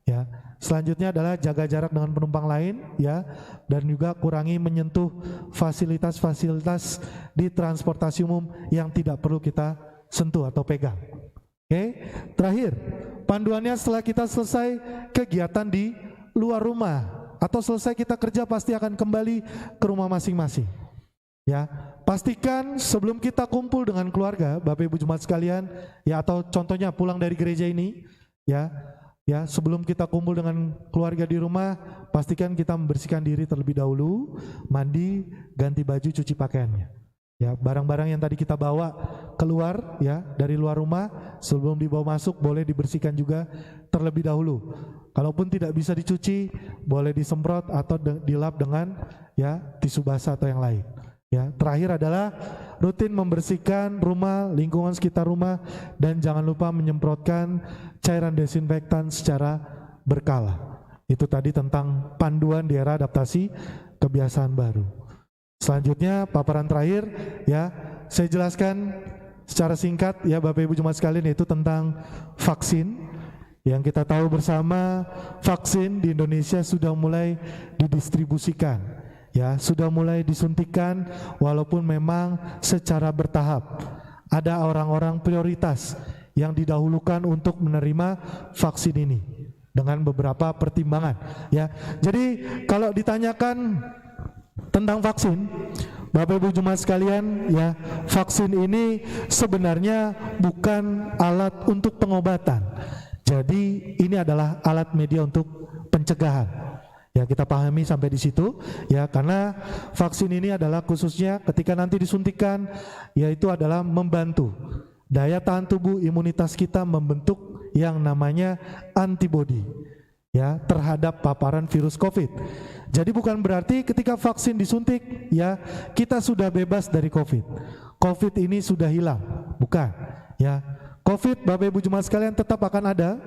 Ya, selanjutnya adalah jaga jarak dengan penumpang lain ya, dan juga kurangi menyentuh fasilitas-fasilitas di transportasi umum yang tidak perlu kita sentuh atau pegang. Oke, terakhir panduannya setelah kita selesai kegiatan di luar rumah atau selesai kita kerja pasti akan kembali ke rumah masing-masing. Ya, pastikan sebelum kita kumpul dengan keluarga, Bapak Ibu Jemaat sekalian, ya, atau contohnya pulang dari gereja ini, ya, sebelum kita kumpul dengan keluarga di rumah, pastikan kita membersihkan diri terlebih dahulu, mandi, ganti baju, cuci pakaiannya. Ya, barang-barang yang tadi kita bawa keluar, ya, dari luar rumah, sebelum dibawa masuk boleh dibersihkan juga terlebih dahulu. Kalaupun tidak bisa dicuci, boleh disemprot atau dilap dengan ya tisu basah atau yang lain. Ya, terakhir adalah rutin membersihkan rumah, lingkungan sekitar rumah, dan jangan lupa menyemprotkan cairan desinfektan secara berkala. Itu tadi tentang panduan di era adaptasi kebiasaan baru. Selanjutnya paparan terakhir ya, saya jelaskan secara singkat ya Bapak Ibu Jemaat sekalian, yaitu tentang vaksin. Yang kita tahu bersama, vaksin di Indonesia sudah mulai didistribusikan. Ya, sudah mulai disuntikan walaupun memang secara bertahap. Ada orang-orang prioritas yang didahulukan untuk menerima vaksin ini dengan beberapa pertimbangan. Ya, jadi kalau ditanyakan tentang vaksin, Bapak Ibu Jemaat sekalian, ya, vaksin ini sebenarnya bukan alat untuk pengobatan. Jadi ini adalah alat media untuk pencegahan. Ya, kita pahami sampai di situ ya, karena vaksin ini adalah khususnya ketika nanti disuntikan, yaitu adalah membantu daya tahan tubuh imunitas kita membentuk yang namanya antibodi ya terhadap paparan virus COVID. Jadi bukan berarti ketika vaksin disuntik ya kita sudah bebas dari COVID. COVID ini sudah hilang, bukan ya. COVID, Bapak Ibu Jemaat sekalian, tetap akan ada,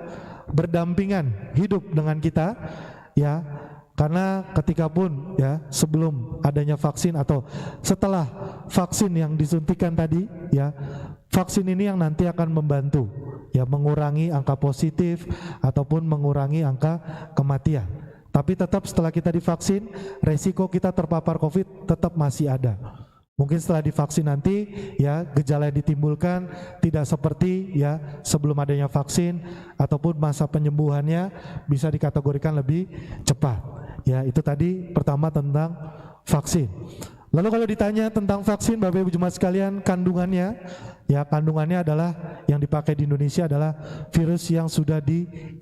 berdampingan hidup dengan kita ya. Karena ketika pun ya sebelum adanya vaksin atau setelah vaksin yang disuntikan tadi ya, vaksin ini yang nanti akan membantu ya mengurangi angka positif ataupun mengurangi angka kematian. Tapi tetap setelah kita divaksin, resiko kita terpapar COVID tetap masih ada. Mungkin setelah divaksin nanti ya gejala yang ditimbulkan tidak seperti ya sebelum adanya vaksin, ataupun masa penyembuhannya bisa dikategorikan lebih cepat. Ya, itu tadi pertama tentang vaksin. Lalu kalau ditanya tentang vaksin, Bapak Ibu Jemaat sekalian, kandungannya, ya kandungannya adalah yang dipakai di Indonesia adalah virus yang sudah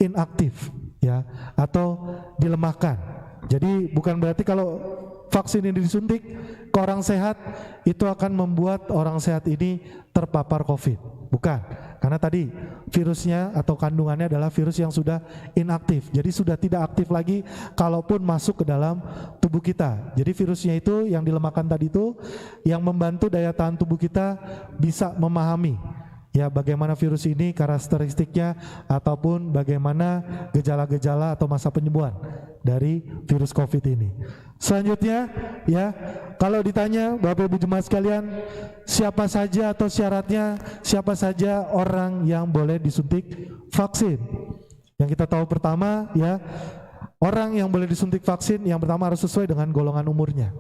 inaktif ya atau dilemahkan. Jadi bukan berarti kalau vaksin ini disuntik ke orang sehat itu akan membuat orang sehat ini terpapar COVID. Bukan, karena tadi virusnya atau kandungannya adalah virus yang sudah inaktif. Jadi sudah tidak aktif lagi kalaupun masuk ke dalam tubuh kita. Jadi virusnya itu yang dilemahkan tadi itu yang membantu daya tahan tubuh kita bisa memahami ya bagaimana virus ini karakteristiknya ataupun bagaimana gejala-gejala atau masa penyembuhan. dari virus COVID ini. Selanjutnya ya, kalau ditanya Bapak Ibu jemaat sekalian, siapa saja atau syaratnya siapa saja orang yang boleh disuntik vaksin? Yang kita tahu pertama ya, orang yang boleh disuntik vaksin yang pertama harus sesuai dengan golongan umurnya.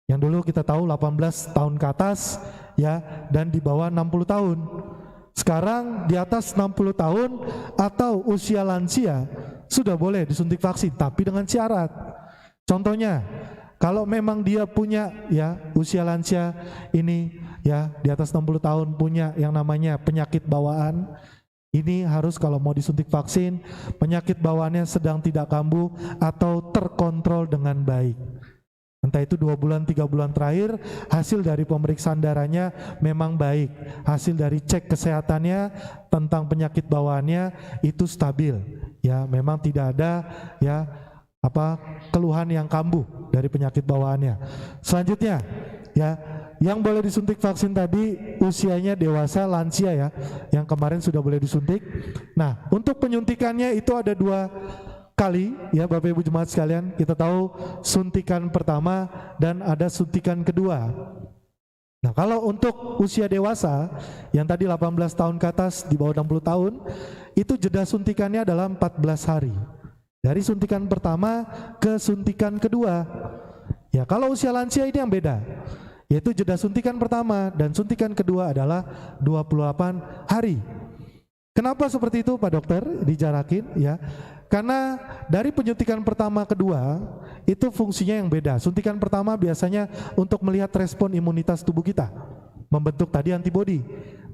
Yang dulu kita tahu 18 tahun ke atas ya, dan di bawah 60 tahun. Sekarang di atas 60 tahun atau usia lansia sudah boleh disuntik vaksin, tapi dengan syarat. Contohnya, kalau memang dia punya ya usia lansia ini ya di atas 60 tahun punya yang namanya penyakit bawaan, ini harus kalau mau disuntik vaksin, penyakit bawaannya sedang tidak kambuh atau terkontrol dengan baik. Entah itu 2 bulan, 3 bulan terakhir, hasil dari pemeriksaan darahnya memang baik. Hasil dari cek kesehatannya tentang penyakit bawaannya itu stabil. Ya, memang tidak ada ya keluhan yang kambuh dari penyakit bawaannya. Selanjutnya, ya, yang boleh disuntik vaksin tadi usianya dewasa, lansia ya, yang kemarin sudah boleh disuntik. Nah, untuk penyuntikannya itu ada 2 kali ya Bapak Ibu jemaat sekalian. Kita tahu suntikan pertama dan ada suntikan kedua. Nah, kalau untuk usia dewasa yang tadi 18 tahun ke atas di bawah 60 tahun, itu jeda suntikannya adalah 14 hari. Dari suntikan pertama ke suntikan kedua. Ya, kalau usia lansia ini yang beda, yaitu jeda suntikan pertama dan suntikan kedua adalah 28 hari. Kenapa seperti itu Pak Dokter? Dijarakin ya. Karena dari penyuntikan pertama kedua itu fungsinya yang beda. Suntikan pertama biasanya untuk melihat respon imunitas tubuh kita, membentuk tadi antibodi.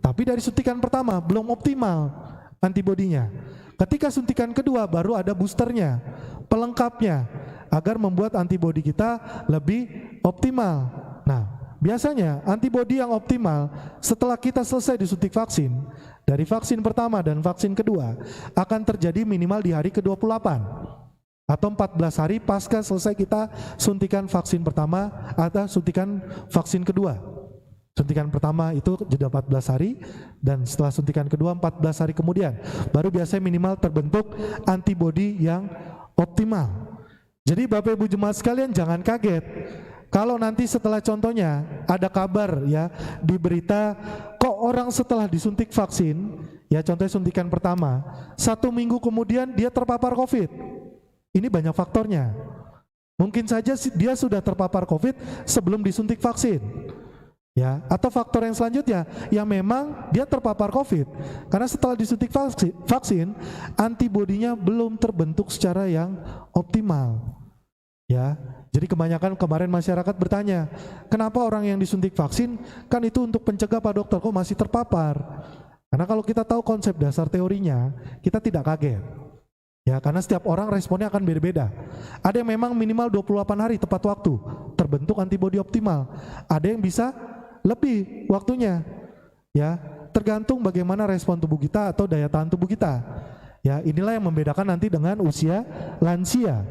Tapi dari suntikan pertama belum optimal antibodinya. Ketika suntikan kedua baru ada boosternya, pelengkapnya, agar membuat antibodi kita lebih optimal. Nah, biasanya antibodi yang optimal setelah kita selesai disuntik vaksin, dari vaksin pertama dan vaksin kedua akan terjadi minimal di hari ke-28 atau 14 hari pasca selesai kita suntikan vaksin pertama atau suntikan vaksin kedua. Suntikan pertama itu jeda 14 hari dan setelah suntikan kedua 14 hari kemudian baru biasanya minimal terbentuk antibodi yang optimal. Jadi Bapak Ibu jemaat sekalian jangan kaget kalau nanti setelah contohnya ada kabar ya di berita kok orang setelah disuntik vaksin ya, contohnya suntikan pertama 1 minggu kemudian dia terpapar COVID. Ini banyak faktornya. Mungkin saja dia sudah terpapar COVID sebelum disuntik vaksin. Ya, atau faktor yang selanjutnya yang memang dia terpapar COVID karena setelah disuntik vaksin antibodinya belum terbentuk secara yang optimal. Ya, jadi kebanyakan kemarin masyarakat bertanya, kenapa orang yang disuntik vaksin kan itu untuk pencegah Pak Dokter, kok masih terpapar? Karena kalau kita tahu konsep dasar teorinya, kita tidak kaget. Ya, karena setiap orang responnya akan beda-beda. Ada yang memang minimal 28 hari tepat waktu terbentuk antibodi optimal. Ada yang bisa lebih waktunya, ya tergantung bagaimana respon tubuh kita atau daya tahan tubuh kita. Ya, inilah yang membedakan nanti dengan usia lansia.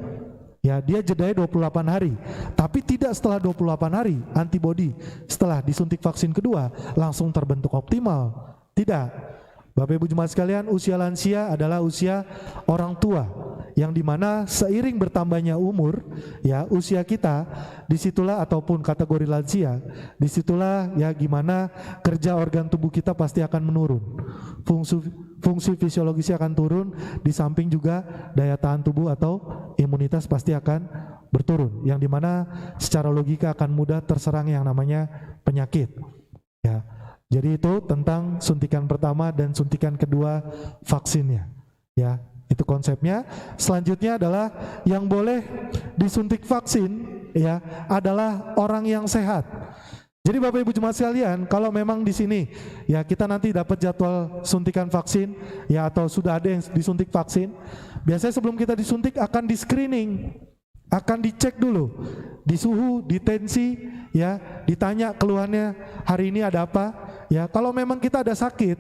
Ya, dia jedanya 28 hari, tapi tidak setelah 28 hari antibodi setelah disuntik vaksin kedua langsung terbentuk optimal. Tidak. Bapak Ibu jemaat sekalian, usia lansia adalah usia orang tua yang dimana seiring bertambahnya umur, ya usia kita, disitulah ataupun kategori lansia, disitulah ya gimana kerja organ tubuh kita pasti akan menurun, fungsi fisiologisnya akan turun, di samping juga daya tahan tubuh atau imunitas pasti akan berturun, yang dimana secara logika akan mudah terserang yang namanya penyakit. Ya. Jadi itu tentang suntikan pertama dan suntikan kedua vaksinnya. Ya, itu konsepnya. Selanjutnya adalah yang boleh disuntik vaksin ya adalah orang yang sehat. Jadi Bapak Ibu jemaat sekalian, kalau memang di sini ya kita nanti dapat jadwal suntikan vaksin ya atau sudah ada yang disuntik vaksin, biasanya sebelum kita disuntik akan di screening. Akan dicek dulu di suhu, di tensi, ya, ditanya keluhannya hari ini ada apa, ya. Kalau memang kita ada sakit,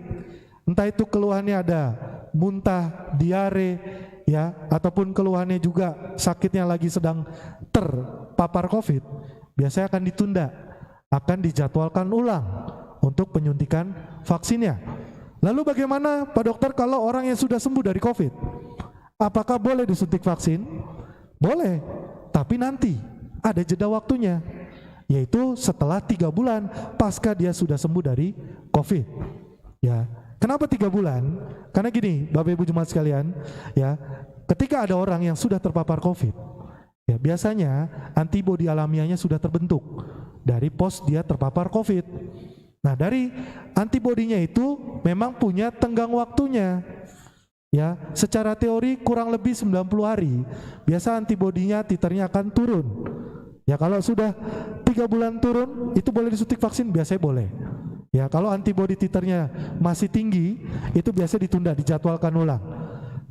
entah itu keluhannya ada muntah, diare, ya, ataupun keluhannya juga sakitnya lagi sedang terpapar COVID, biasanya akan ditunda, akan dijadwalkan ulang untuk penyuntikan vaksinnya. Lalu bagaimana Pak Dokter kalau orang yang sudah sembuh dari COVID? Apakah boleh disuntik vaksin? Boleh, tapi nanti ada jeda waktunya, yaitu setelah 3 bulan pasca dia sudah sembuh dari COVID. Ya, kenapa 3 bulan? Karena gini, Bapak Ibu Jemaat sekalian, ya, ketika ada orang yang sudah terpapar COVID, ya biasanya antibodi alamiahnya sudah terbentuk dari pos dia terpapar COVID. Nah, dari antibodinya itu memang punya tenggang waktunya. Ya, secara teori kurang lebih 90 hari. Biasa antibodinya titernya akan turun. Ya, kalau sudah 3 bulan turun, itu boleh disuntik vaksin, biasanya boleh. Ya, kalau antibodi titernya masih tinggi, itu biasa ditunda, dijadwalkan ulang.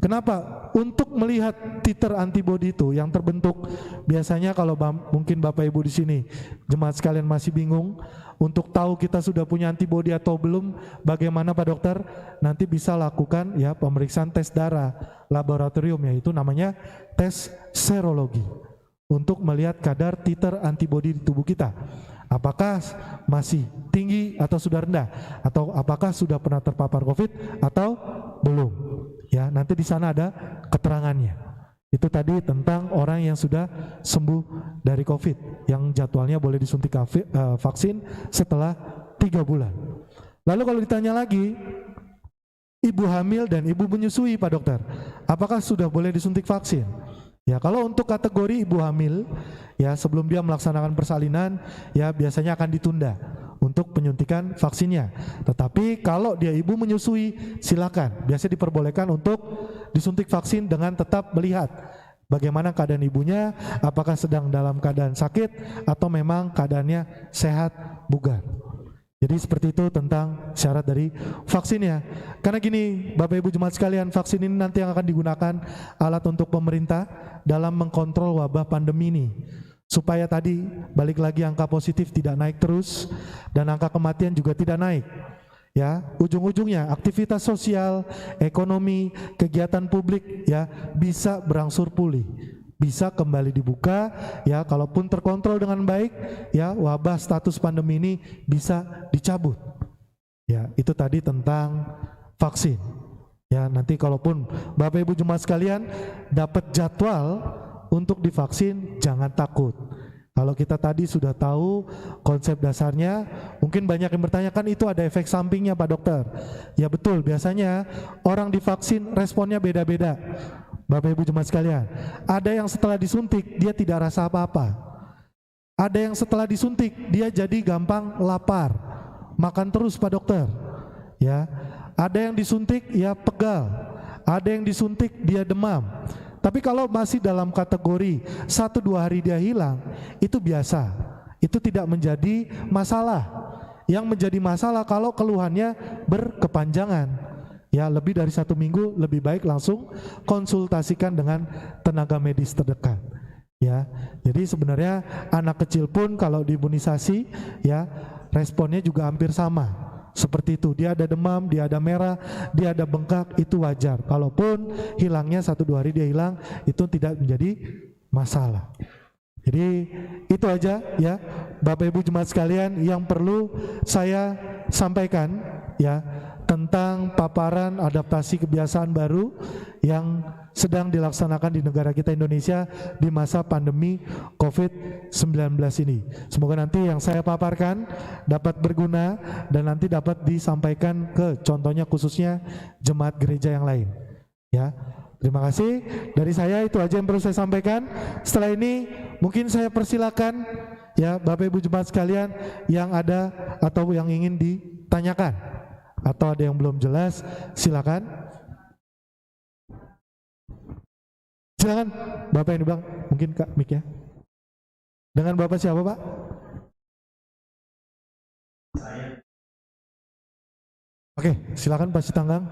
Kenapa? Untuk melihat titer antibodi itu yang terbentuk, biasanya kalau mungkin Bapak Ibu di sini jemaat sekalian masih bingung untuk tahu kita sudah punya antibodi atau belum, bagaimana Pak Dokter? Nanti bisa lakukan ya pemeriksaan tes darah laboratorium, yaitu namanya tes serologi untuk melihat kadar titer antibodi di tubuh kita. Apakah masih tinggi atau sudah rendah, atau apakah sudah pernah terpapar COVID atau belum. Ya, nanti di sana ada keterangannya. Itu tadi tentang orang yang sudah sembuh dari COVID, yang jadwalnya boleh disuntik vaksin setelah 3 bulan. Lalu kalau ditanya lagi, ibu hamil dan ibu menyusui Pak Dokter, apakah sudah boleh disuntik vaksin? Ya, kalau untuk kategori ibu hamil, ya sebelum dia melaksanakan persalinan, ya biasanya akan ditunda untuk penyuntikan vaksinnya. Tetapi kalau dia ibu menyusui, silakan. Biasanya diperbolehkan untuk disuntik vaksin dengan tetap melihat bagaimana keadaan ibunya, apakah sedang dalam keadaan sakit atau memang keadaannya sehat, bugar. Jadi seperti itu tentang syarat dari vaksinnya. Karena gini, Bapak Ibu Jemaat sekalian, vaksin ini nanti yang akan digunakan alat untuk pemerintah dalam mengkontrol wabah pandemi ini. Supaya tadi balik lagi angka positif tidak naik terus dan angka kematian juga tidak naik. Ya, ujung-ujungnya aktivitas sosial, ekonomi, kegiatan publik ya bisa berangsur pulih, bisa kembali dibuka ya, kalaupun terkontrol dengan baik ya, wabah status pandemi ini bisa dicabut. Ya, itu tadi tentang vaksin. Ya, nanti kalaupun Bapak Ibu Jemaat sekalian dapat jadwal untuk divaksin, jangan takut. Kalau kita tadi sudah tahu konsep dasarnya, mungkin banyak yang bertanya, kan itu ada efek sampingnya Pak Dokter. Ya betul, biasanya orang divaksin responnya beda-beda. Bapak Ibu Jemaat sekalian, ada yang setelah disuntik dia tidak rasa apa-apa. Ada yang setelah disuntik dia jadi gampang lapar, makan terus Pak Dokter. Ya, ada yang disuntik ya pegal, ada yang disuntik dia demam. Tapi kalau masih dalam kategori 1-2 hari dia hilang, itu biasa, itu tidak menjadi masalah. Yang menjadi masalah kalau keluhannya berkepanjangan, ya lebih dari 1 minggu, lebih baik langsung konsultasikan dengan tenaga medis terdekat. Ya, jadi sebenarnya anak kecil pun kalau diimunisasi, ya responnya juga hampir sama. Seperti itu, dia ada demam, dia ada merah, dia ada bengkak, itu wajar. Kalaupun hilangnya 1-2 hari dia hilang, itu tidak menjadi masalah. Jadi itu aja ya Bapak Ibu Jemaat sekalian yang perlu saya sampaikan ya tentang paparan adaptasi kebiasaan baru yang sedang dilaksanakan di negara kita Indonesia di masa pandemi COVID-19 ini. Semoga nanti yang saya paparkan dapat berguna dan nanti dapat disampaikan ke contohnya khususnya jemaat gereja yang lain. Ya, terima kasih. Dari saya itu aja yang perlu saya sampaikan. Setelah ini mungkin saya persilakan ya Bapak Ibu Jemaat sekalian yang ada atau yang ingin ditanyakan atau ada yang belum jelas, silakan. Silakan Bapak yang di belakang, mungkin Kak mic ya. Dengan Bapak siapa Pak? Oke, silakan Pak Sitanggang.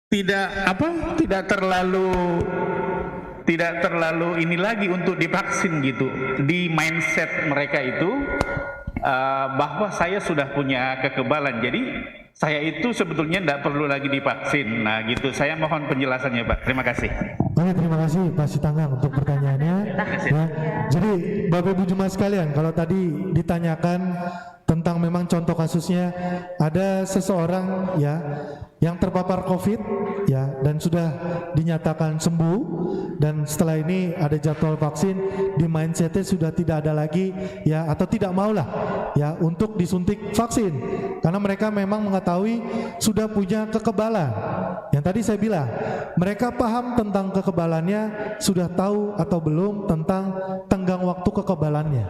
tidak terlalu ini lagi untuk divaksin gitu. Di mindset mereka itu bahwa saya sudah punya kekebalan, jadi saya itu sebetulnya tidak perlu lagi divaksin. Nah gitu, saya mohon penjelasannya Pak. Terima kasih. Oke, terima kasih Pak Sitanggang untuk pertanyaannya. Ya, jadi Bapak Ibu jemaat sekalian, kalau tadi ditanyakan tentang memang contoh kasusnya ada seseorang ya yang terpapar COVID ya dan sudah dinyatakan sembuh, dan setelah ini ada jadwal vaksin, di mindsetnya sudah tidak ada lagi ya, atau tidak maulah ya untuk disuntik vaksin karena mereka memang mengetahui sudah punya kekebalan. Yang tadi saya bilang, mereka paham tentang kekebalannya, sudah tahu atau belum tentang tenggang waktu kekebalannya.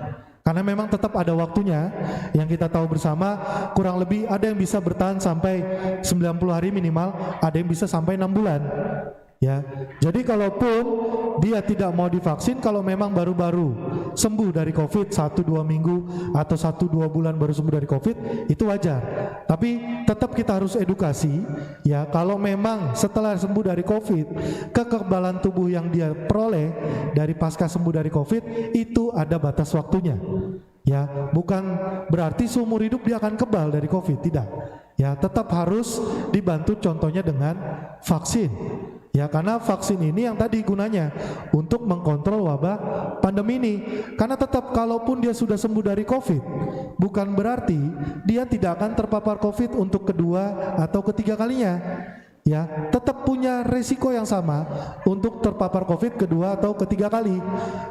Karena memang tetap ada waktunya, yang kita tahu bersama kurang lebih ada yang bisa bertahan sampai 90 hari minimal, ada yang bisa sampai 6 bulan. Ya, jadi kalaupun dia tidak mau divaksin, kalau memang baru-baru sembuh dari COVID 1-2 minggu atau 1-2 bulan baru sembuh dari COVID, itu wajar. Tapi tetap kita harus edukasi ya, kalau memang setelah sembuh dari COVID, kekebalan tubuh yang dia peroleh dari pasca sembuh dari COVID itu ada batas waktunya. Ya, bukan berarti seumur hidup dia akan kebal dari COVID, tidak. Ya, tetap harus dibantu contohnya dengan vaksin. Ya, karena vaksin ini yang tadi gunanya untuk mengkontrol wabah pandemi ini. Karena tetap kalaupun dia sudah sembuh dari COVID, bukan berarti dia tidak akan terpapar COVID untuk kedua atau ketiga kalinya. Ya, tetap punya resiko yang sama untuk terpapar COVID kedua atau ketiga kali.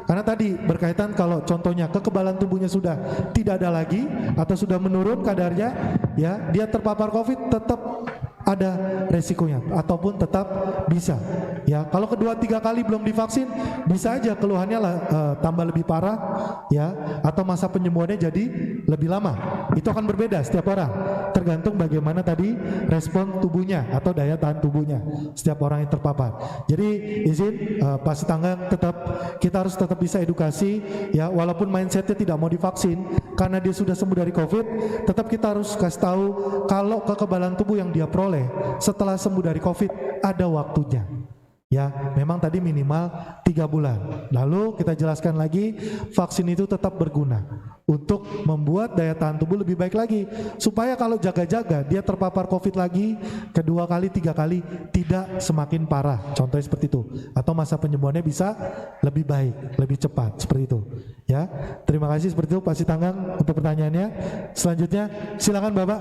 Karena tadi berkaitan kalau contohnya kekebalan tubuhnya sudah tidak ada lagi atau sudah menurun kadarnya, ya, dia terpapar COVID tetap ada resikonya ataupun tetap bisa. Ya, kalau kedua tiga kali belum divaksin, bisa aja keluhannya tambah lebih parah, ya, atau masa penyembuhannya jadi lebih lama. Itu akan berbeda setiap orang, tergantung bagaimana tadi respon tubuhnya atau daya tahan tubuhnya setiap orang yang terpapar. Jadi izin Pak Sitanggang, tetap kita harus tetap bisa edukasi, ya, walaupun mindsetnya tidak mau divaksin karena dia sudah sembuh dari COVID, tetap kita harus kasih tahu kalau kekebalan tubuh yang dia peroleh setelah sembuh dari COVID ada waktunya. Ya, memang tadi minimal 3 bulan. Lalu kita jelaskan lagi, vaksin itu tetap berguna untuk membuat daya tahan tubuh lebih baik lagi, supaya kalau jaga-jaga dia terpapar COVID lagi, kedua kali, 3 kali tidak semakin parah. Contohnya seperti itu. Atau masa penyembuhannya bisa lebih baik, lebih cepat, seperti itu. Ya, terima kasih seperti itu Pak Sitanggang untuk pertanyaannya. Selanjutnya silakan Bapak.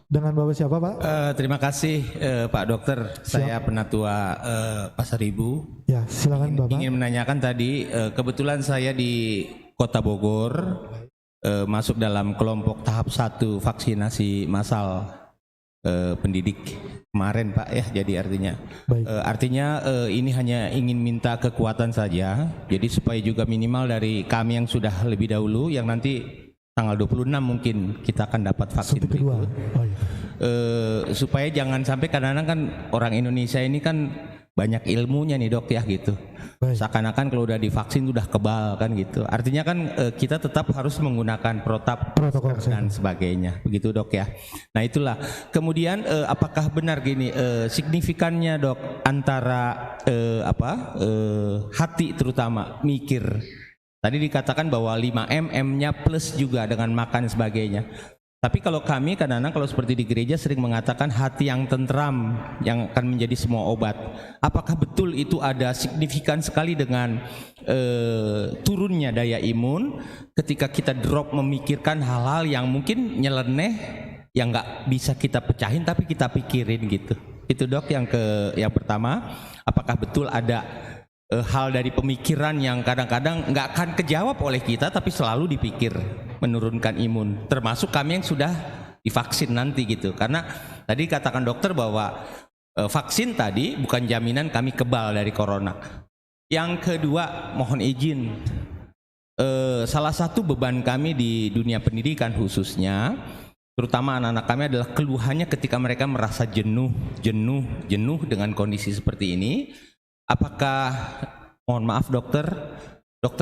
Dengan Bapak siapa Pak? Terima kasih Pak Dokter. Saya Penatua Pasar Ibu. Ya, silakan Bapak. Ingin menanyakan tadi, kebetulan saya di Kota Bogor masuk dalam kelompok tahap 1 vaksinasi massal pendidik kemarin Pak ya. Jadi artinya ini hanya ingin minta kekuatan saja. Jadi supaya juga minimal dari kami yang sudah lebih dahulu, yang nanti tanggal 26 mungkin kita akan dapat vaksin berikut. Supaya jangan sampai, kadang-kadang kan orang Indonesia ini kan banyak ilmunya nih Dok ya gitu. Seakan-akan kalau udah divaksin udah kebal kan gitu. Artinya kan kita tetap harus menggunakan protokol dan sebagainya. Begitu Dok ya. Nah itulah. Kemudian apakah benar gini signifikannya Dok antara hati terutama mikir. Tadi dikatakan bahwa 5M, M-nya plus juga dengan makan sebagainya. Tapi kalau kami kadang-kadang kalau seperti di gereja sering mengatakan hati yang tentram yang akan menjadi semua obat. Apakah betul itu ada signifikan sekali dengan turunnya daya imun ketika kita drop memikirkan hal-hal yang mungkin nyeleneh, yang nggak bisa kita pecahin tapi kita pikirin gitu. Itu Dok yang pertama. Apakah betul ada hal dari pemikiran yang kadang-kadang nggak akan kejawab oleh kita tapi selalu dipikir menurunkan imun, termasuk kami yang sudah divaksin nanti gitu. Karena tadi katakan dokter bahwa vaksin tadi bukan jaminan kami kebal dari corona. Yang kedua, mohon izin, salah satu beban kami di dunia pendidikan khususnya, terutama anak-anak kami, adalah keluhannya ketika mereka merasa jenuh dengan kondisi seperti ini. Apakah, mohon maaf dokter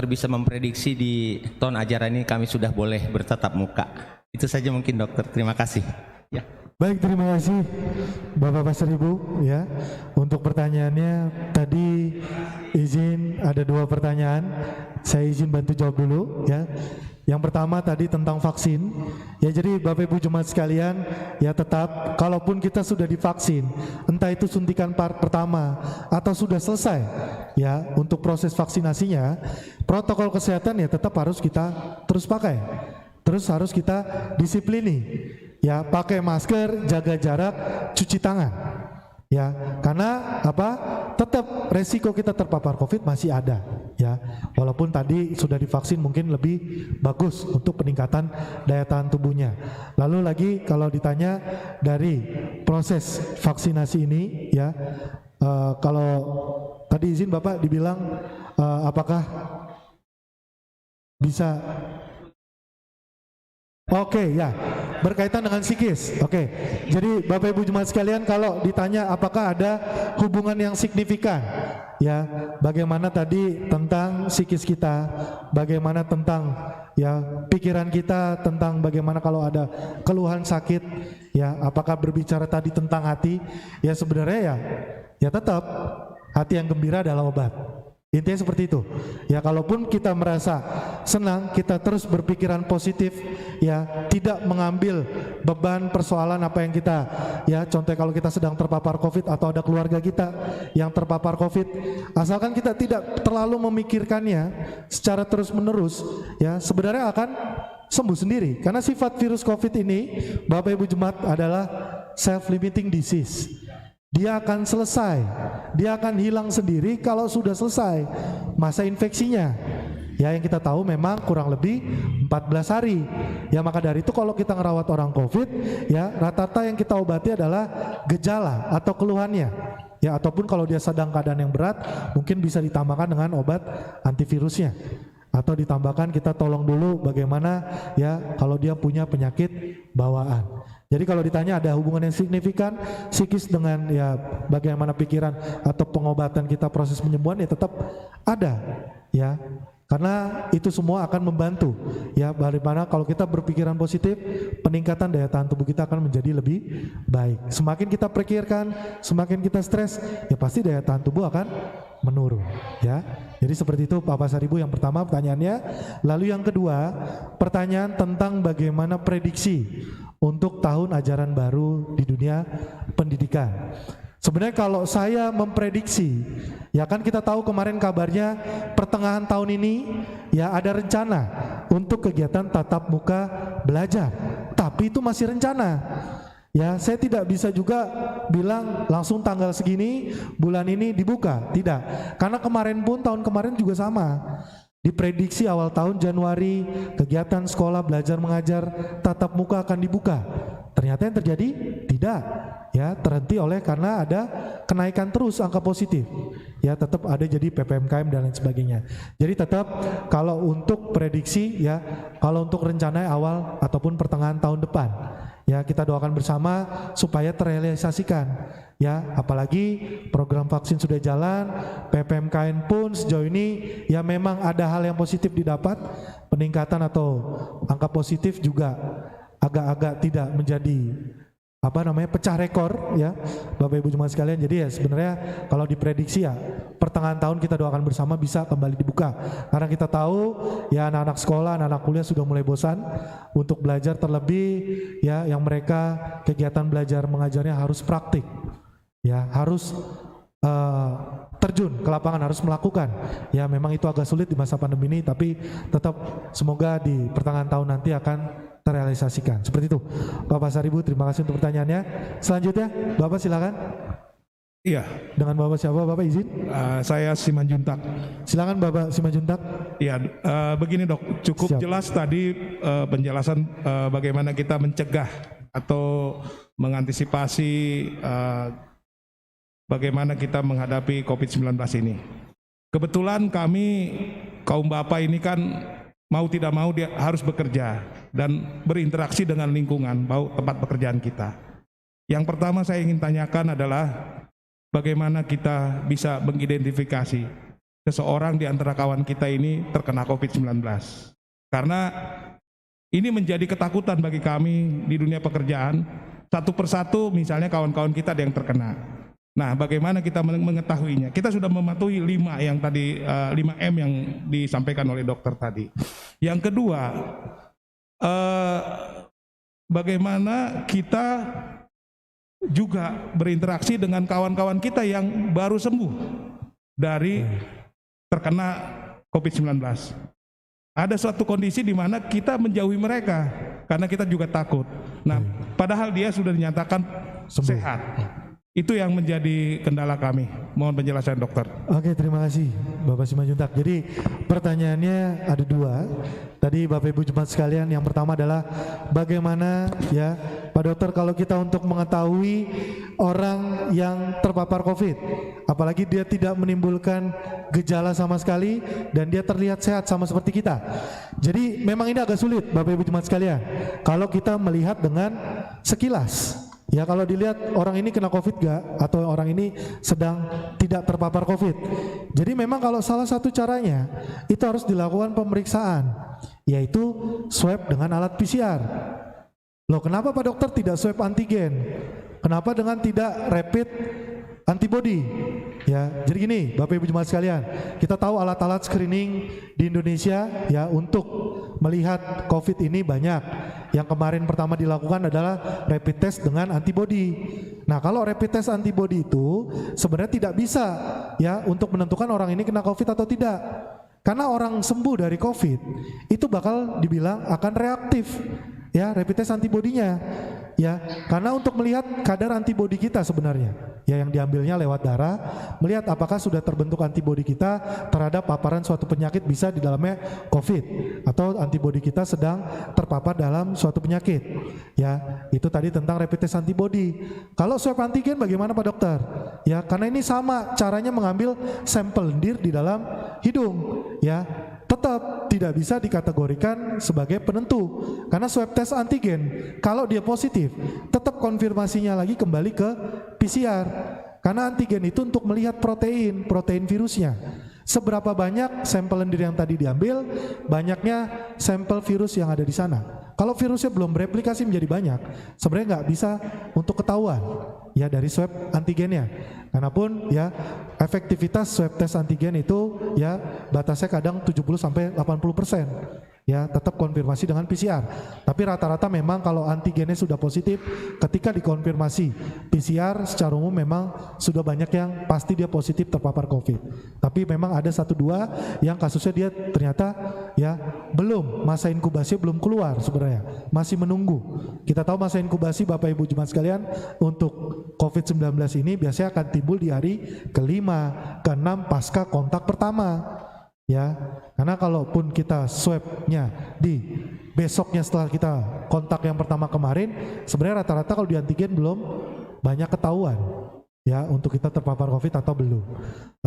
bisa memprediksi di tahun ajaran ini kami sudah boleh bertatap muka? Itu saja mungkin dokter, terima kasih. Ya. Baik, terima kasih Bapak Pastor Ibu ya. Untuk pertanyaannya tadi izin ada 2 pertanyaan. Saya izin bantu jawab dulu ya. Yang pertama tadi tentang vaksin. Ya, jadi Bapak Ibu jemaat sekalian, ya tetap kalaupun kita sudah divaksin, entah itu suntikan pertama atau sudah selesai ya untuk proses vaksinasinya, protokol kesehatan ya tetap harus kita terus pakai. Terus harus kita disiplini. Ya, pakai masker, jaga jarak, cuci tangan. Ya, karena apa? Tetap resiko kita terpapar COVID masih ada. Ya, walaupun tadi sudah divaksin mungkin lebih bagus untuk peningkatan daya tahan tubuhnya. Lalu lagi kalau ditanya dari proses vaksinasi ini, ya, kalau tadi izin Bapak dibilang apakah bisa? Oke, ya, berkaitan dengan psikis. Oke, jadi Bapak Ibu jemaat sekalian, kalau ditanya apakah ada hubungan yang signifikan, ya, bagaimana tadi tentang psikis kita, bagaimana tentang ya pikiran kita, tentang bagaimana kalau ada keluhan sakit, ya, apakah berbicara tadi tentang hati, ya sebenarnya ya tetap hati yang gembira adalah obat. Intinya seperti itu. Ya, kalaupun kita merasa senang, kita terus berpikiran positif, ya, tidak mengambil beban persoalan apa yang kita, ya, contoh kalau kita sedang terpapar COVID atau ada keluarga kita yang terpapar COVID, asalkan kita tidak terlalu memikirkannya secara terus menerus, ya, sebenarnya akan sembuh sendiri. Karena sifat virus COVID ini, Bapak Ibu jemaat, adalah self-limiting disease. Dia akan selesai, dia akan hilang sendiri kalau sudah selesai masa infeksinya. Ya, yang kita tahu memang kurang lebih 14 hari. Ya, maka dari itu kalau kita ngerawat orang COVID, ya rata-rata yang kita obati adalah gejala atau keluhannya. Ya, ataupun kalau dia sedang keadaan yang berat, mungkin bisa ditambahkan dengan obat antivirusnya. Atau ditambahkan kita tolong dulu bagaimana ya kalau dia punya penyakit bawaan. Jadi kalau ditanya ada hubungan yang signifikan psikis dengan ya bagaimana pikiran atau pengobatan kita proses penyembuhan, ya tetap ada ya. Karena itu semua akan membantu ya bagaimana kalau kita berpikiran positif, peningkatan daya tahan tubuh kita akan menjadi lebih baik. Semakin kita pikirkan, semakin kita stres, ya pasti daya tahan tubuh akan menurun ya. Jadi seperti itu Pak Pastor Ibu yang pertama pertanyaannya. Lalu yang kedua, pertanyaan tentang bagaimana prediksi untuk tahun ajaran baru di dunia pendidikan. Sebenarnya kalau saya memprediksi, ya kan kita tahu kemarin kabarnya pertengahan tahun ini ya ada rencana untuk kegiatan tatap muka belajar. Tapi itu masih rencana. Ya, saya tidak bisa juga bilang langsung tanggal segini, bulan ini dibuka. Tidak. Karena kemarin pun, tahun kemarin juga sama. Diprediksi awal tahun Januari, kegiatan sekolah belajar mengajar tatap muka akan dibuka. Ternyata yang terjadi tidak. Ya, terhenti oleh karena ada kenaikan terus angka positif. Ya, tetap ada jadi PPMKM dan lain sebagainya. Jadi tetap kalau untuk prediksi ya, kalau untuk rencana awal ataupun pertengahan tahun depan, ya kita doakan bersama supaya terrealisasikan. Ya, apalagi program vaksin sudah jalan, PPMKM pun sejauh ini ya memang ada hal yang positif didapat, peningkatan atau angka positif juga agak-agak tidak menjadi pecah rekor ya Bapak Ibu jemaat sekalian. Jadi ya sebenarnya kalau diprediksi ya pertengahan tahun kita doakan bersama bisa kembali dibuka. Karena kita tahu ya anak-anak sekolah, anak-anak kuliah sudah mulai bosan untuk belajar, terlebih ya yang mereka kegiatan belajar mengajarnya harus praktik. Ya, harus terjun ke lapangan, harus melakukan. Ya memang itu agak sulit di masa pandemi ini, tapi tetap semoga di pertengahan tahun nanti akan terrealisasikan. Seperti itu Bapak Pastor Ibu, terima kasih untuk pertanyaannya. Selanjutnya Bapak silakan. Iya. Dengan Bapak siapa Bapak izin? Saya Simanjuntak. Silakan Bapak Simanjuntak. Iya, begini Dok, cukup Siap. jelas tadi penjelasan bagaimana kita mencegah atau mengantisipasi bagaimana kita menghadapi COVID-19 ini. Kebetulan kami kaum Bapak ini kan mau tidak mau dia harus bekerja dan berinteraksi dengan lingkungan, tempat pekerjaan kita. Yang pertama saya ingin tanyakan adalah bagaimana kita bisa mengidentifikasi seseorang di antara kawan kita ini terkena COVID-19. Karena ini menjadi ketakutan bagi kami di dunia pekerjaan. satu persatu misalnya kawan-kawan kita ada yang terkena. Nah, bagaimana kita mengetahuinya? Kita sudah mematuhi 5 yang tadi 5M yang disampaikan oleh dokter tadi. Yang kedua, bagaimana kita juga berinteraksi dengan kawan-kawan kita yang baru sembuh dari terkena COVID-19. Ada suatu kondisi di mana kita menjauhi mereka karena kita juga takut. Nah, padahal dia sudah dinyatakan sehat. Itu yang menjadi kendala kami. Mohon penjelasan dokter. Oke, terima kasih Bapak Simanjuntak. Jadi pertanyaannya ada 2. Tadi Bapak Ibu Jemaat sekalian, yang pertama adalah bagaimana ya Pak Dokter kalau kita untuk mengetahui orang yang terpapar COVID, apalagi dia tidak menimbulkan gejala sama sekali dan dia terlihat sehat sama seperti kita. Jadi memang ini agak sulit Bapak Ibu Jemaat sekalian kalau kita melihat dengan sekilas. Ya, kalau dilihat orang ini kena COVID gak, atau orang ini sedang tidak terpapar COVID. Jadi memang kalau salah satu caranya itu harus dilakukan pemeriksaan, yaitu swab dengan alat PCR. Loh, kenapa Pak Dokter tidak swab antigen? Kenapa dengan tidak rapid antibody? Ya, jadi gini Bapak Ibu Jemaat sekalian, kita tahu alat-alat screening di Indonesia ya untuk melihat COVID ini banyak. Yang kemarin pertama dilakukan adalah rapid test dengan antibody. Nah, kalau rapid test antibody itu sebenarnya tidak bisa ya untuk menentukan orang ini kena COVID atau tidak. Karena orang sembuh dari COVID itu bakal dibilang akan reaktif ya rapid test antibodinya. Ya, karena untuk melihat kadar antibodi kita sebenarnya, ya yang diambilnya lewat darah, melihat apakah sudah terbentuk antibodi kita terhadap paparan suatu penyakit, bisa di dalamnya COVID atau antibodi kita sedang terpapar dalam suatu penyakit. Ya, itu tadi tentang rapid test antibodi. Kalau swab antigen bagaimana Pak Dokter? Ya, karena ini sama caranya mengambil sampel lendir di dalam hidung, ya. Tetap tidak bisa dikategorikan sebagai penentu karena swab test antigen kalau dia positif tetap konfirmasinya lagi kembali ke PCR karena antigen itu untuk melihat protein virusnya. Seberapa banyak sampel lendir yang tadi diambil, banyaknya sampel virus yang ada di sana. Kalau virusnya belum bereplikasi menjadi banyak, sebenarnya nggak bisa untuk ketahuan ya dari swab antigennya. Karena pun ya efektivitas swab tes antigen itu ya batasnya kadang 70-80%. Ya, tetap konfirmasi dengan PCR. Tapi rata-rata memang kalau antigennya sudah positif, ketika dikonfirmasi PCR secara umum memang sudah banyak yang pasti dia positif terpapar COVID. Tapi memang ada 1-2 yang kasusnya dia ternyata ya belum, masa inkubasi belum keluar sebenarnya, masih menunggu. Kita tahu masa inkubasi Bapak Ibu Jemaat sekalian untuk COVID-19 ini biasanya akan timbul di hari ke-5, ke-6 pasca kontak pertama. Ya, karena kalaupun kita swabnya di besoknya setelah kita kontak yang pertama kemarin, sebenarnya rata-rata kalau di antigen belum banyak ketahuan ya untuk kita terpapar COVID atau belum.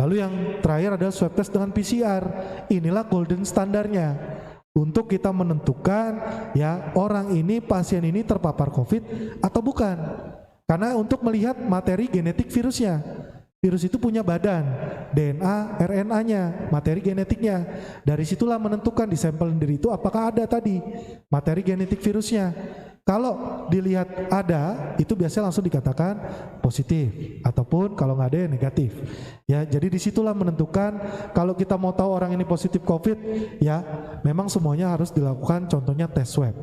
Lalu yang terakhir adalah swab test dengan PCR. Inilah golden standarnya untuk kita menentukan ya orang ini, pasien ini terpapar COVID atau bukan. Karena untuk melihat materi genetik virusnya. Virus itu punya badan, DNA, RNA-nya, materi genetiknya. Dari situlah menentukan di sampel lendir itu apakah ada tadi materi genetik virusnya. Kalau dilihat ada, itu biasanya langsung dikatakan positif, ataupun kalau nggak ada ya negatif. Ya, jadi disitulah menentukan kalau kita mau tahu orang ini positif COVID, ya memang semuanya harus dilakukan. Contohnya tes swab.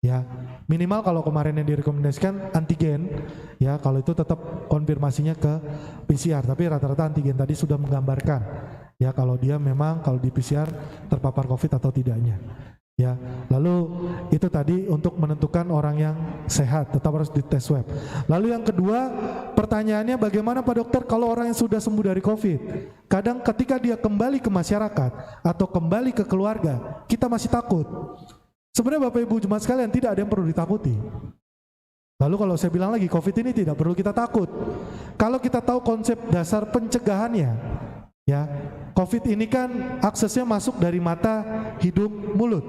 Ya, minimal kalau kemarin yang direkomendasikan antigen, ya kalau itu tetap konfirmasinya ke PCR. Tapi rata-rata antigen tadi sudah menggambarkan, ya kalau dia memang kalau di PCR terpapar COVID atau tidaknya. Ya, lalu itu tadi untuk menentukan orang yang sehat tetap harus dites swab. Lalu yang kedua, pertanyaannya bagaimana Pak Dokter kalau orang yang sudah sembuh dari COVID? Kadang ketika dia kembali ke masyarakat atau kembali ke keluarga, kita masih takut. Sebenarnya Bapak Ibu Jemaat sekalian tidak ada yang perlu ditakuti. Lalu kalau saya bilang lagi, COVID ini tidak perlu kita takut. Kalau kita tahu konsep dasar pencegahannya, ya, COVID ini kan aksesnya masuk dari mata, hidung, mulut,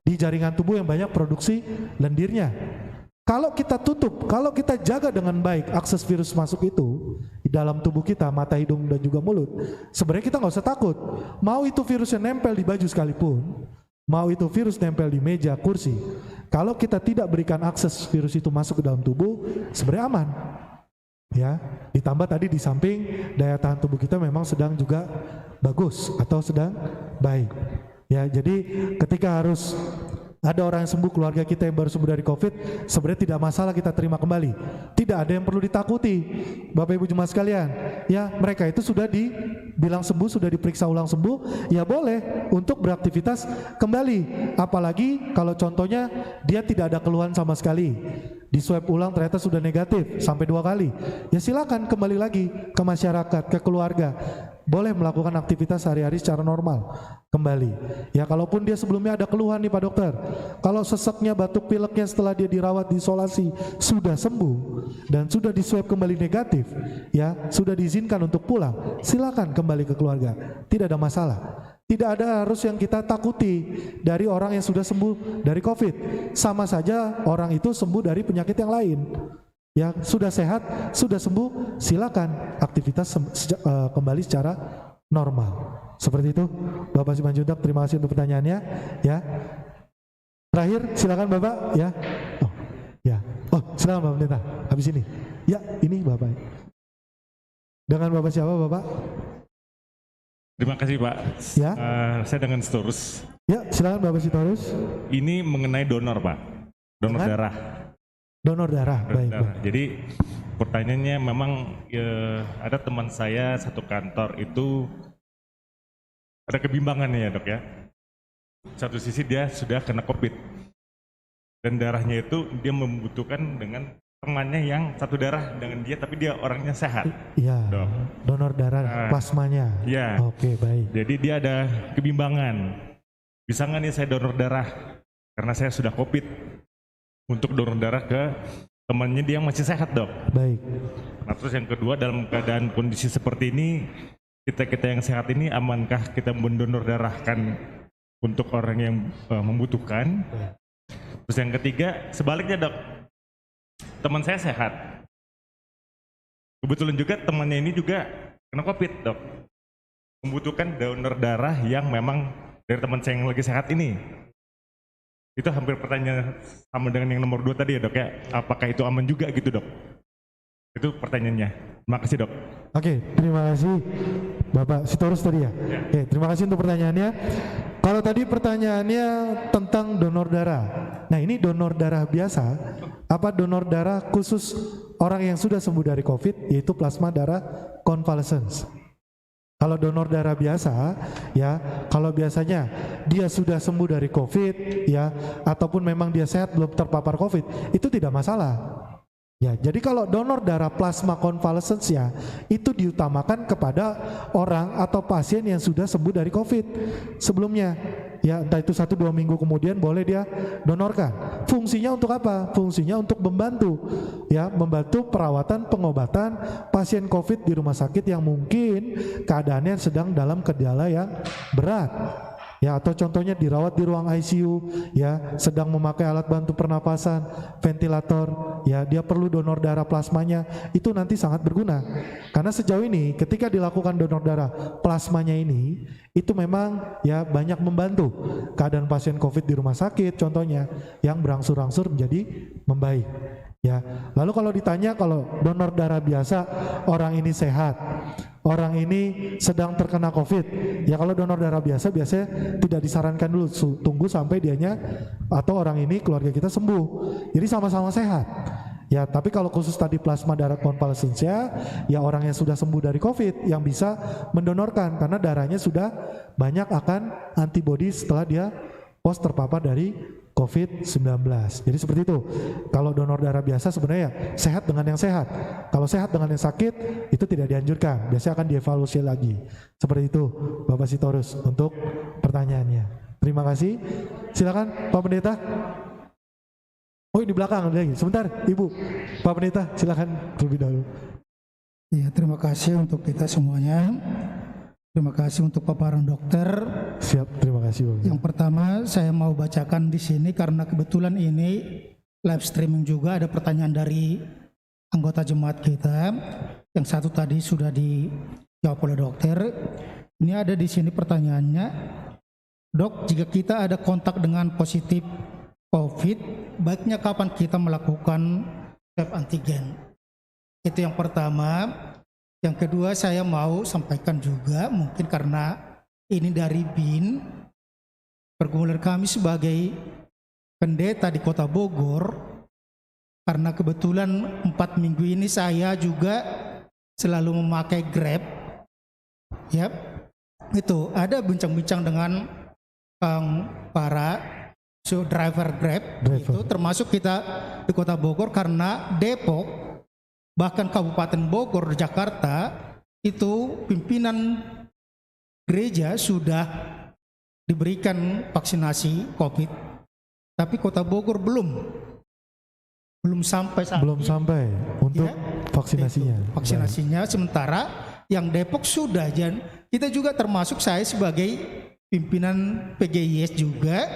di jaringan tubuh yang banyak produksi lendirnya. Kalau kita tutup, kalau kita jaga dengan baik akses virus masuk itu di dalam tubuh kita, mata, hidung, dan juga mulut, sebenarnya kita nggak usah takut. Mau itu virusnya nempel di baju sekalipun, mau itu virus nempel di meja, kursi. Kalau kita tidak berikan akses virus itu masuk ke dalam tubuh, sebenarnya aman. Ya, ditambah tadi di samping daya tahan tubuh kita memang sedang juga bagus atau sedang baik. Ya, jadi ketika harus ada orang yang sembuh, keluarga kita yang baru sembuh dari COVID, sebenarnya tidak masalah kita terima kembali. Tidak ada yang perlu ditakuti, Bapak Ibu jemaat sekalian. Ya, mereka itu sudah dibilang sembuh, sudah diperiksa ulang sembuh, ya boleh untuk beraktivitas kembali. Apalagi kalau contohnya dia tidak ada keluhan sama sekali, di swab ulang ternyata sudah negatif sampai 2 kali, ya silakan kembali lagi ke masyarakat, ke keluarga. Boleh melakukan aktivitas sehari-hari secara normal kembali. Ya, kalaupun dia sebelumnya ada keluhan nih Pak Dokter, kalau seseknya, batuk pileknya setelah dia dirawat di isolasi sudah sembuh dan sudah di swab kembali negatif, ya sudah diizinkan untuk pulang, silakan kembali ke keluarga, tidak ada masalah. Tidak ada harus yang kita takuti dari orang yang sudah sembuh dari COVID. Sama saja orang itu sembuh dari penyakit yang lain. Ya, sudah sehat, sudah sembuh, silakan aktivitas kembali secara normal. Seperti itu, Bapak Simanjuntak, terima kasih untuk pertanyaannya. Ya, terakhir silakan Bapak. Ya, silakan Bapak Pendeta. Habis ini. Ya, ini Bapak. Dengan Bapak siapa Bapak? Terima kasih Pak. Ya. Saya dengan Sitorus. Ya, silakan Bapak Sitorus. Ini mengenai donor Pak, donor darah. Donor darah, baik. Jadi pertanyaannya memang ada teman saya satu kantor itu ada kebimbangan ya Dok ya. Satu sisi dia sudah kena COVID dan darahnya itu dia membutuhkan dengan temannya yang satu darah dengan dia tapi dia orangnya sehat. Iya. Dok. Donor darah plasmanya. Iya. Oke, baik. Jadi dia ada kebimbangan. Bisa nggak nih saya donor darah karena saya sudah COVID? Untuk donor darah ke temannya dia yang masih sehat Dok. Baik. Nah terus yang kedua, dalam keadaan kondisi seperti ini, kita yang sehat ini amankah kita mendonor darahkan untuk orang yang membutuhkan? Terus yang ketiga, sebaliknya Dok, teman saya sehat. Kebetulan juga temannya ini juga kena COVID Dok. Membutuhkan donor darah yang memang dari teman saya yang lagi sehat ini. Itu hampir pertanyaan sama dengan yang nomor 2 tadi ya Dok ya. Apakah itu aman juga gitu Dok? Itu pertanyaannya. Terima kasih Dok. Oke, terima kasih Bapak Sitorus tadi ya. Oke, terima kasih untuk pertanyaannya. Kalau tadi pertanyaannya tentang donor darah. Nah, ini donor darah biasa apa donor darah khusus orang yang sudah sembuh dari COVID, yaitu plasma darah convalescence. Kalau donor darah biasa, ya, kalau biasanya dia sudah sembuh dari COVID, ya, ataupun memang dia sehat belum terpapar COVID, itu tidak masalah. Ya, jadi kalau donor darah plasma convalescence ya, itu diutamakan kepada orang atau pasien yang sudah sembuh dari COVID sebelumnya. Ya, entah itu 1-2 minggu kemudian boleh dia donorkan. Fungsinya untuk apa? Fungsinya untuk membantu, ya, membantu perawatan pengobatan pasien COVID di rumah sakit yang mungkin keadaannya sedang dalam gejala yang berat. Ya, atau contohnya dirawat di ruang ICU, ya, sedang memakai alat bantu pernapasan, ventilator, ya, dia perlu donor darah plasmanya, itu nanti sangat berguna. Karena sejauh ini ketika dilakukan donor darah plasmanya ini, itu memang ya banyak membantu keadaan pasien COVID di rumah sakit contohnya yang berangsur-angsur menjadi membaik. Ya, lalu kalau ditanya kalau donor darah biasa orang ini sehat, orang ini sedang terkena COVID, ya kalau donor darah biasa biasanya tidak disarankan dulu, tunggu sampai dianya atau orang ini keluarga kita sembuh. Jadi sama-sama sehat. Ya, tapi kalau khusus tadi plasma darah convalescence ya orang yang sudah sembuh dari COVID yang bisa mendonorkan karena darahnya sudah banyak akan antibodi setelah dia pos terpapar dari COVID-19. Jadi seperti itu. Kalau donor darah biasa sebenarnya sehat dengan yang sehat. Kalau sehat dengan yang sakit itu tidak dianjurkan. Biasanya akan dievaluasi lagi. Seperti itu Bapak Sitorus untuk pertanyaannya. Terima kasih. Silakan Pak Pendeta. Oh, di belakang lagi. Sebentar, Ibu. Pak Pendeta, silakan terlebih dahulu. Ya, terima kasih untuk kita semuanya. Terima kasih untuk paparan dokter. Siap, terima kasih Bapak. Yang pertama saya mau bacakan di sini karena kebetulan ini live streaming juga, ada pertanyaan dari anggota jemaat kita. Yang satu tadi sudah dijawab oleh dokter. Ini ada di sini pertanyaannya. Dok, jika kita ada kontak dengan positif COVID, baiknya kapan kita melakukan swab antigen? Itu yang pertama. Yang kedua, saya mau sampaikan juga, mungkin karena ini dari BIN, pergumulan kami sebagai pendeta di Kota Bogor, karena kebetulan 4 minggu ini saya juga selalu memakai Grab. Ya, itu ada bincang-bincang dengan para driver Grab, itu termasuk kita di Kota Bogor, karena Depok bahkan Kabupaten Bogor, Jakarta itu pimpinan gereja sudah diberikan vaksinasi COVID, tapi Kota Bogor belum sampai saat Belum ini. sampai untuk Ya, vaksinasinya. itu, vaksinasinya. Sementara yang Depok sudah, dan kita juga termasuk saya sebagai pimpinan PGIS juga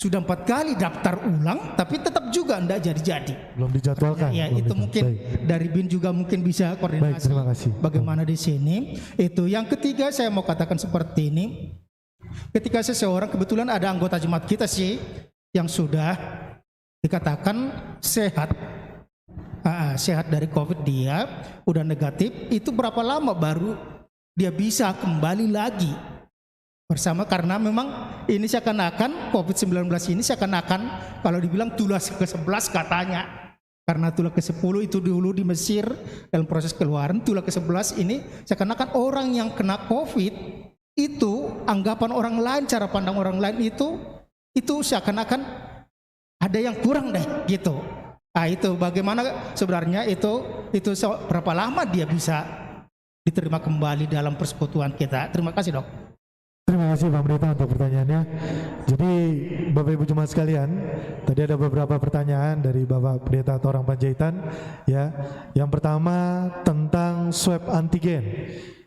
sudah 4 kali daftar ulang, tapi tetap juga tidak jadi-jadi. Belum dijadwalkan. Ya, belum itu mungkin Baik. dari BIN juga mungkin bisa Baik, koordinasi. terima kasih. Bagaimana di sini? Itu yang ketiga, saya mau katakan seperti ini. Ketika seseorang, kebetulan ada anggota jemaat kita sih yang sudah dikatakan sehat, sehat dari COVID, dia udah negatif, itu berapa lama baru dia bisa kembali lagi bersama, karena memang ini seakan-akan COVID-19 ini seakan-akan kalau dibilang tulah ke-11 katanya, karena tulah ke-10 itu dulu di Mesir dalam proses keluaran, tulah ke-11 ini seakan-akan orang yang kena COVID itu anggapan orang lain, cara pandang orang lain itu seakan-akan ada yang kurang deh gitu. Nah, itu bagaimana sebenarnya itu berapa lama dia bisa diterima kembali dalam persekutuan kita. Terima kasih, Dok. Terima kasih Pak Pendeta untuk pertanyaannya. Jadi Bapak Ibu Jemaat sekalian, tadi ada beberapa pertanyaan dari Bapak Pendeta Torang Panjaitan. Ya, yang pertama tentang swab antigen.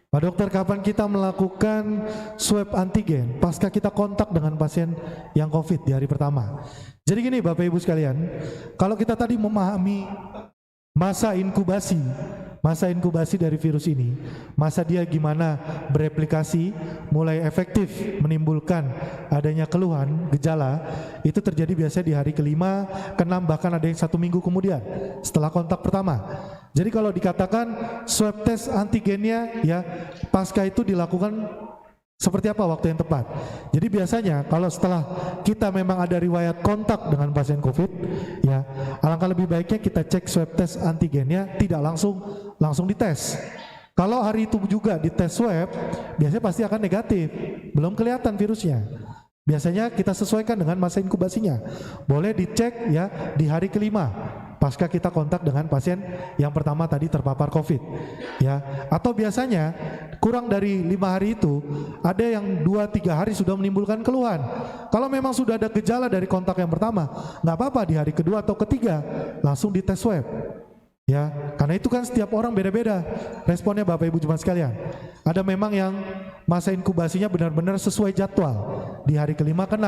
Pak Dokter, kapan kita melakukan swab antigen pasca kita kontak dengan pasien yang COVID di hari pertama? Jadi gini Bapak Ibu sekalian, kalau kita tadi memahami masa inkubasi dari virus ini, masa dia gimana bereplikasi, mulai efektif menimbulkan adanya keluhan, gejala, itu terjadi biasanya di hari ke-5, ke-6, bahkan ada yang 1 minggu kemudian setelah kontak pertama. Jadi kalau dikatakan swab test antigennya ya pasca itu dilakukan seperti apa waktu yang tepat? Jadi biasanya kalau setelah kita memang ada riwayat kontak dengan pasien COVID, ya alangkah lebih baiknya kita cek swab test antigennya, tidak langsung dites. Kalau hari itu juga dites swab, biasanya pasti akan negatif, belum kelihatan virusnya. Biasanya kita sesuaikan dengan masa inkubasinya. Boleh dicek ya di hari ke-5 pasca kita kontak dengan pasien yang pertama tadi terpapar COVID, ya. Atau biasanya kurang dari 5 hari itu ada yang 2-3 hari sudah menimbulkan keluhan. Kalau memang sudah ada gejala dari kontak yang pertama, nggak apa-apa di hari kedua atau ketiga langsung dites swab. Ya, karena itu kan setiap orang beda-beda responnya Bapak Ibu Jemaat sekalian. Ada memang yang masa inkubasinya benar-benar sesuai jadwal di hari ke-5, ke-6.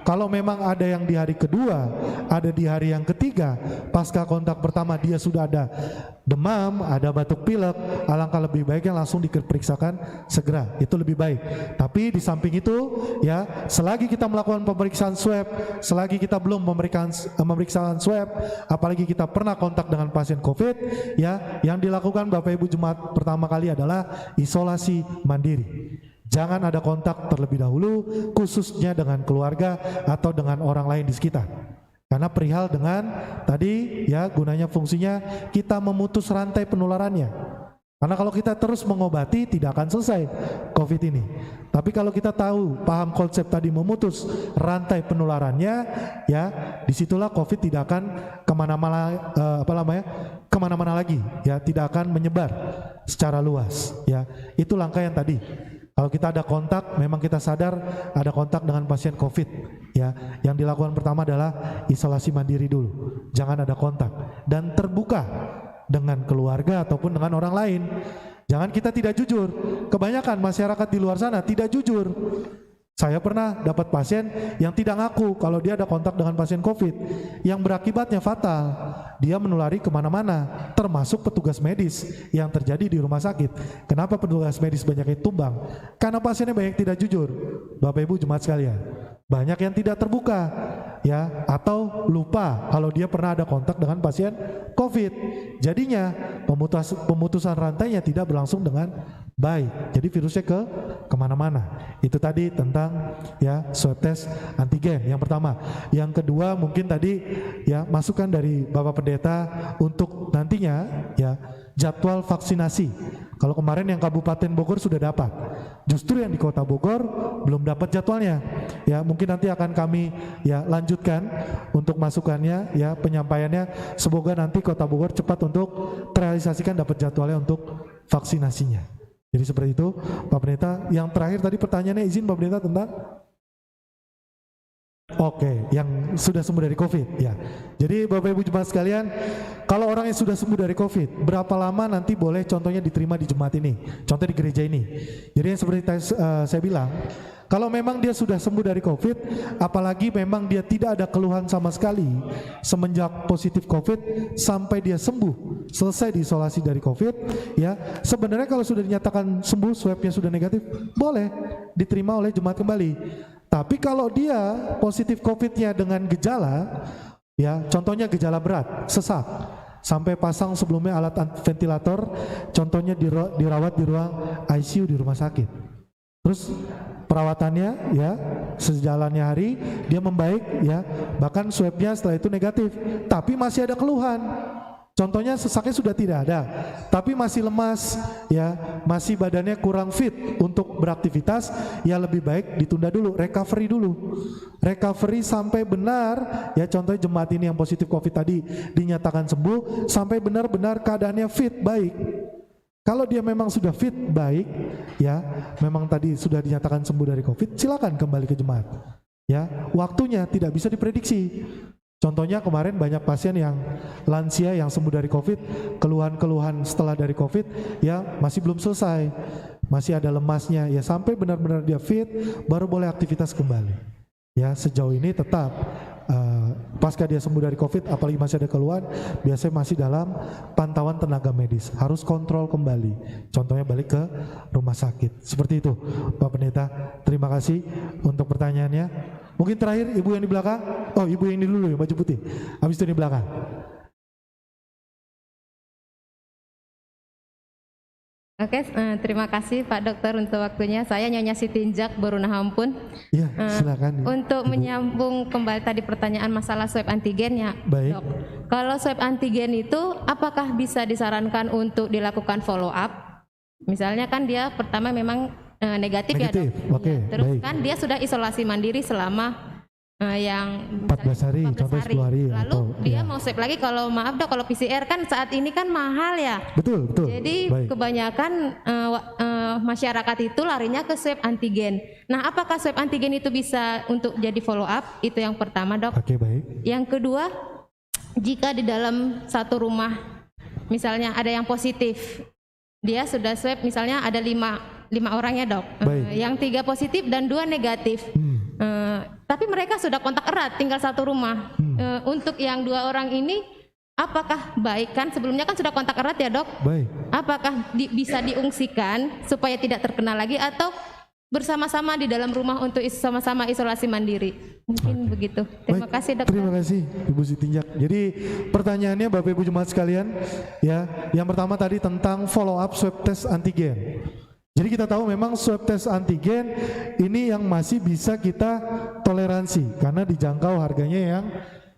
Kalau memang ada yang di hari kedua, ada di hari yang ketiga, pasca kontak pertama dia sudah ada demam, ada batuk pilek, alangkah lebih baiknya langsung diperiksakan segera. Itu lebih baik. Tapi di samping itu ya, selagi kita melakukan pemeriksaan swab, selagi kita belum pemeriksaan swab, apalagi kita pernah kontak dengan pasien COVID, ya, yang dilakukan Bapak Ibu Jemaat pertama kali adalah isolasi mandiri. Jangan ada kontak terlebih dahulu, khususnya dengan keluarga atau dengan orang lain di sekitar. Karena perihal dengan tadi ya gunanya fungsinya kita memutus rantai penularannya. Karena kalau kita terus mengobati tidak akan selesai COVID ini. Tapi kalau kita tahu, paham konsep tadi memutus rantai penularannya, ya disitulah COVID tidak akan kemana-mana lagi, ya tidak akan menyebar secara luas. Ya itu langkah yang tadi. Kalau kita ada kontak, memang kita sadar ada kontak dengan pasien COVID, ya yang dilakukan pertama adalah isolasi mandiri dulu. Jangan ada kontak dan terbuka dengan keluarga ataupun dengan orang lain. Jangan kita tidak jujur. Kebanyakan masyarakat di luar sana tidak jujur. Saya pernah dapat pasien yang tidak ngaku kalau dia ada kontak dengan pasien COVID, yang berakibatnya fatal. Dia menulari kemana-mana, termasuk petugas medis yang terjadi di rumah sakit. Kenapa petugas medis banyak yang tumbang? Karena pasiennya banyak tidak jujur. Bapak Ibu jemaat sekalian, banyak yang tidak terbuka, ya, atau lupa kalau dia pernah ada kontak dengan pasien COVID. Jadinya pemutusan rantainya tidak berlangsung dengan baik. Jadi virusnya kemana-mana. Itu tadi tentang ya swab test antigen yang pertama. Yang kedua mungkin tadi ya masukan dari Bapak Pendeta untuk nantinya ya jadwal vaksinasi. Kalau kemarin yang Kabupaten Bogor sudah dapat, justru yang di Kota Bogor belum dapat jadwalnya. Ya mungkin nanti akan kami ya lanjutkan untuk masukannya ya penyampaiannya. Semoga nanti Kota Bogor cepat untuk terrealisasikan dapat jadwalnya untuk vaksinasinya. Jadi seperti itu Pak Pendeta. Yang terakhir tadi pertanyaannya izin Pak Pendeta tentang yang sudah sembuh dari COVID ya. Jadi Bapak Ibu jemaat sekalian, kalau orang yang sudah sembuh dari COVID, berapa lama nanti boleh contohnya diterima di jemaat ini, contoh di gereja ini. Jadi yang seperti saya bilang, kalau memang dia sudah sembuh dari COVID, apalagi memang dia tidak ada keluhan sama sekali semenjak positif COVID sampai dia sembuh, selesai diisolasi dari COVID, ya sebenarnya kalau sudah dinyatakan sembuh, swabnya sudah negatif, boleh diterima oleh jemaat kembali. Tapi kalau dia positif COVID-nya dengan gejala, ya contohnya gejala berat, sesak, sampai pasang sebelumnya alat ventilator, contohnya dirawat di ruang ICU di rumah sakit. Terus perawatannya ya sejalannya hari dia membaik ya, bahkan swabnya setelah itu negatif, tapi masih ada keluhan. Contohnya sesaknya sudah tidak ada, tapi masih lemas, ya masih badannya kurang fit untuk beraktivitas, ya lebih baik ditunda dulu, recovery sampai benar, ya contohnya jemaat ini yang positif COVID tadi dinyatakan sembuh, sampai benar-benar keadaannya fit, baik. Kalau dia memang sudah fit, baik, ya memang tadi sudah dinyatakan sembuh dari COVID, silakan kembali ke jemaat. Ya, waktunya tidak bisa diprediksi. Contohnya kemarin banyak pasien yang lansia yang sembuh dari COVID, keluhan-keluhan setelah dari COVID ya masih belum selesai, masih ada lemasnya, ya sampai benar-benar dia fit baru boleh aktivitas kembali. Ya sejauh ini tetap pasca dia sembuh dari COVID, apalagi masih ada keluhan, biasanya masih dalam pantauan tenaga medis, harus kontrol kembali, contohnya balik ke rumah sakit. Seperti itu Pak Pendeta, terima kasih untuk pertanyaannya. Mungkin terakhir ibu yang di belakang, ibu yang ini dulu ya, baju putih, habis itu di belakang. Oke, terima kasih Pak Dokter untuk waktunya. Saya Nyonya Sitinjak Boruna Hampun. Iya, silakan. Untuk Ibu. menyambung kembali tadi pertanyaan masalah swab antigen ya, Baik. Dok. Kalau swab antigen itu apakah bisa disarankan untuk dilakukan follow up? Misalnya kan dia pertama memang negatif ya, Dok. Oke, Ya, terus baik. kan dia sudah isolasi mandiri selama yang 14 hari, 14 contoh 10 hari. Lalu atau, dia ya. mau swab lagi, kalau maaf Dok, kalau PCR kan saat ini kan mahal ya. Betul. Jadi Baik. kebanyakan masyarakat itu larinya ke swab antigen. Nah, apakah swab antigen itu bisa untuk jadi follow up? Itu yang pertama, Dok. Oke, baik. Yang kedua, jika di dalam satu rumah misalnya ada yang positif, dia sudah swab misalnya ada 5 orang ya, Dok. Baik. Yang 3 positif dan 2 negatif. Tapi mereka sudah kontak erat, tinggal satu rumah. Untuk yang 2 orang ini, apakah baik, kan sebelumnya kan sudah kontak erat ya, Dok? Baik. Apakah bisa diungsikan supaya tidak terkena lagi, atau bersama-sama di dalam rumah untuk sama-sama isolasi mandiri? Mungkin begitu. Terima Baik, kasih, Dokter. Terima kasih Ibu Sitinjak. Jadi pertanyaannya Bapak Ibu jemaat sekalian, ya, yang pertama tadi tentang follow up swab test antigen. Jadi kita tahu memang swab test antigen ini yang masih bisa kita toleransi karena dijangkau harganya yang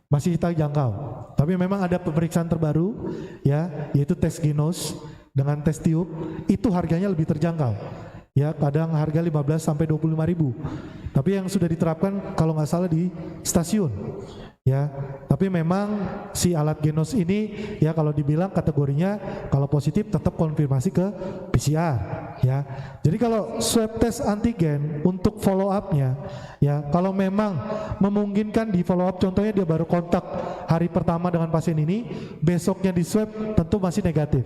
masih kita jangkau. Tapi memang ada pemeriksaan terbaru ya, yaitu tes ginos dengan tes tiup, itu harganya lebih terjangkau. Ya, kadang harga 15 sampai 25 ribu. Tapi yang sudah diterapkan kalau nggak salah di stasiun. ya. Tapi memang si alat Genos ini ya kalau dibilang kategorinya kalau positif tetap konfirmasi ke PCR ya. Jadi kalau swab test antigen untuk follow up-nya ya, kalau memang memungkinkan di follow up, contohnya dia baru kontak hari pertama dengan pasien ini, besoknya di swab tentu masih negatif.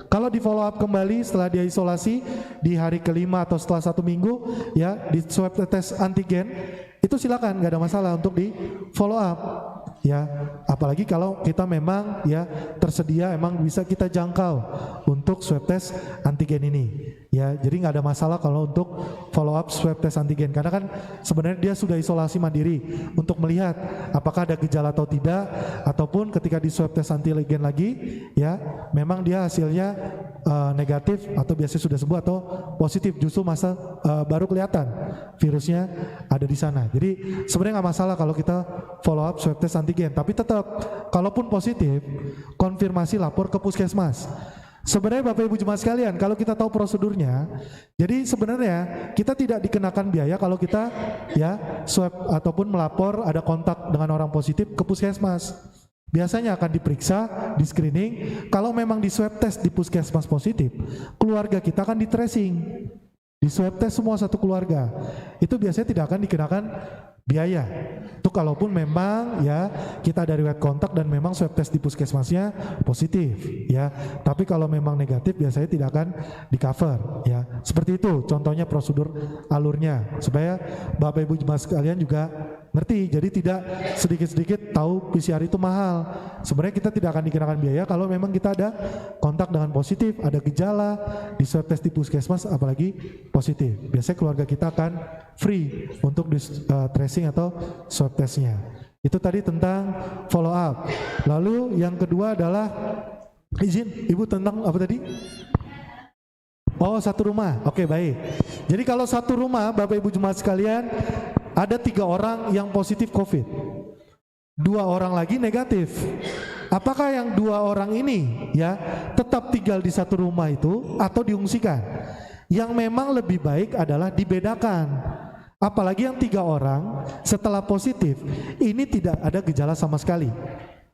Kalau di follow up kembali setelah dia isolasi di hari kelima atau setelah 1 minggu ya, di swab test antigen itu silakan, nggak ada masalah untuk di follow up ya. Apalagi kalau kita memang ya tersedia emang bisa kita jangkau untuk swab test antigen ini ya. Jadi nggak ada masalah kalau untuk follow up swab test antigen, karena kan sebenarnya dia sudah isolasi mandiri untuk melihat apakah ada gejala atau tidak, ataupun ketika di swab test antigen lagi ya memang dia hasilnya negatif atau biasanya sudah sembuh atau positif, justru masa baru kelihatan virusnya ada di sana. Jadi sebenarnya nggak masalah kalau kita follow up swab test antigen, tapi tetap kalaupun positif konfirmasi lapor ke puskesmas. Sebenarnya Bapak Ibu jemaat sekalian, kalau kita tahu prosedurnya, jadi sebenarnya kita tidak dikenakan biaya kalau kita ya swab ataupun melapor ada kontak dengan orang positif ke puskesmas. Biasanya akan diperiksa, di screening. Kalau memang di swab test di puskesmas positif, keluarga kita akan di tracing, di swab test semua satu keluarga. Itu biasanya tidak akan dikenakan biaya. Itu kalaupun memang ya kita ada riwayat kontak dan memang swab test di puskesmasnya positif ya. Tapi kalau memang negatif biasanya tidak akan di cover ya. Seperti itu contohnya prosedur alurnya, supaya Bapak Ibu jemaat sekalian juga ngerti. Jadi tidak sedikit-sedikit tahu PCR itu mahal. Sebenarnya kita tidak akan dikenakan biaya kalau memang kita ada kontak dengan positif, ada gejala di swab test di puskesmas apalagi positif. Biasanya keluarga kita akan free untuk di tracing atau swab testnya. Itu tadi tentang follow up. Lalu yang kedua adalah izin Ibu tentang apa tadi? Oh, satu rumah. Oke, baik. Jadi kalau satu rumah Bapak Ibu jemaat sekalian ada 3 orang yang positif COVID, 2 orang lagi negatif. Apakah yang 2 orang ini ya tetap tinggal di satu rumah itu atau diungsikan? Yang memang lebih baik adalah dibedakan. Apalagi yang 3 orang setelah positif ini tidak ada gejala sama sekali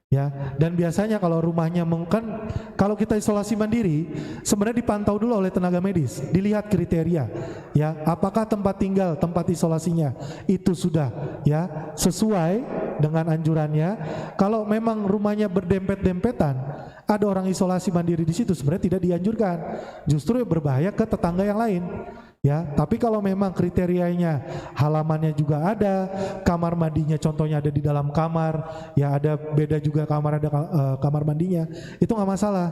ya. Dan biasanya kalau rumahnya kan kalau kita isolasi mandiri sebenarnya dipantau dulu oleh tenaga medis, dilihat kriteria ya, apakah tempat tinggal, tempat isolasinya itu sudah ya sesuai dengan anjurannya. Kalau memang rumahnya berdempet-dempetan, ada orang isolasi mandiri di situ, sebenarnya tidak dianjurkan, justru berbahaya ke tetangga yang lain ya. Tapi kalau memang kriterianya halamannya juga ada, kamar mandinya contohnya ada di dalam kamar ya, ada beda juga kamar, ada kamar mandinya, itu nggak masalah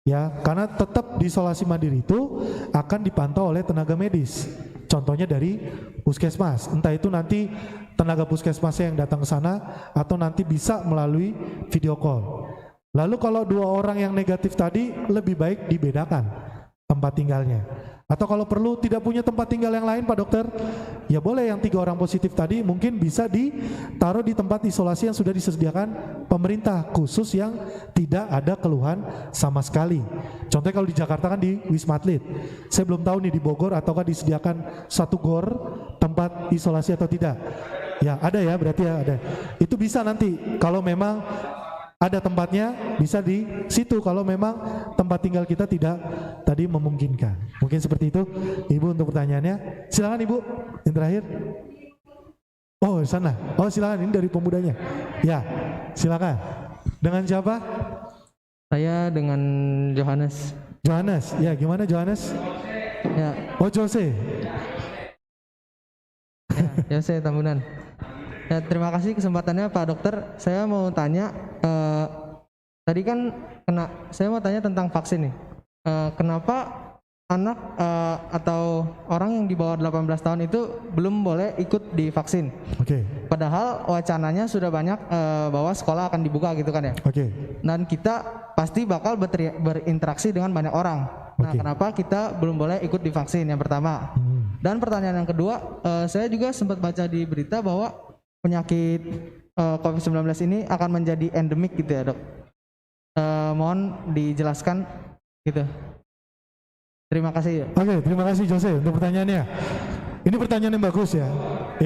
ya, karena tetap di isolasi mandiri itu akan dipantau oleh tenaga medis, contohnya dari puskesmas, entah itu nanti tenaga puskesmasnya yang datang ke sana atau nanti bisa melalui video call. Lalu kalau 2 orang yang negatif tadi lebih baik dibedakan tempat tinggalnya. Atau kalau perlu tidak punya tempat tinggal yang lain Pak Dokter, ya boleh yang 3 orang positif tadi mungkin bisa ditaruh di tempat isolasi yang sudah disediakan pemerintah khusus yang tidak ada keluhan sama sekali. Contohnya kalau di Jakarta kan di Wisma Atlet. Saya belum tahu nih di Bogor ataukah disediakan satu gor tempat isolasi atau tidak. Ya ada ya, berarti ya ada. Itu bisa nanti kalau memang ada tempatnya bisa di situ kalau memang tempat tinggal kita tidak tadi memungkinkan. Mungkin seperti itu Ibu untuk pertanyaannya. Silakan Ibu yang terakhir. Oh sana. Oh silakan, ini dari pemudanya. Ya silakan. Dengan siapa? Saya dengan Johannes. Johannes. Ya gimana Johannes? Ya. Oh Jose. Ya Jose Tambunan. Ya, terima kasih kesempatannya Pak Dokter. Saya mau tanya, tadi kan saya mau tanya tentang vaksin nih. Kenapa anak atau orang yang di bawah 18 tahun itu belum boleh ikut divaksin? Oke. Padahal wacananya sudah banyak bahwa sekolah akan dibuka gitu kan ya. Oke. Dan kita pasti bakal berinteraksi dengan banyak orang. Nah, kenapa kita belum boleh ikut divaksin? Yang pertama. Dan pertanyaan yang kedua, saya juga sempat baca di berita bahwa penyakit COVID-19 ini akan menjadi endemik gitu ya Dok. Mohon dijelaskan gitu. Terima kasih. Oke, terima kasih Jose untuk pertanyaannya. Ini pertanyaan yang bagus ya.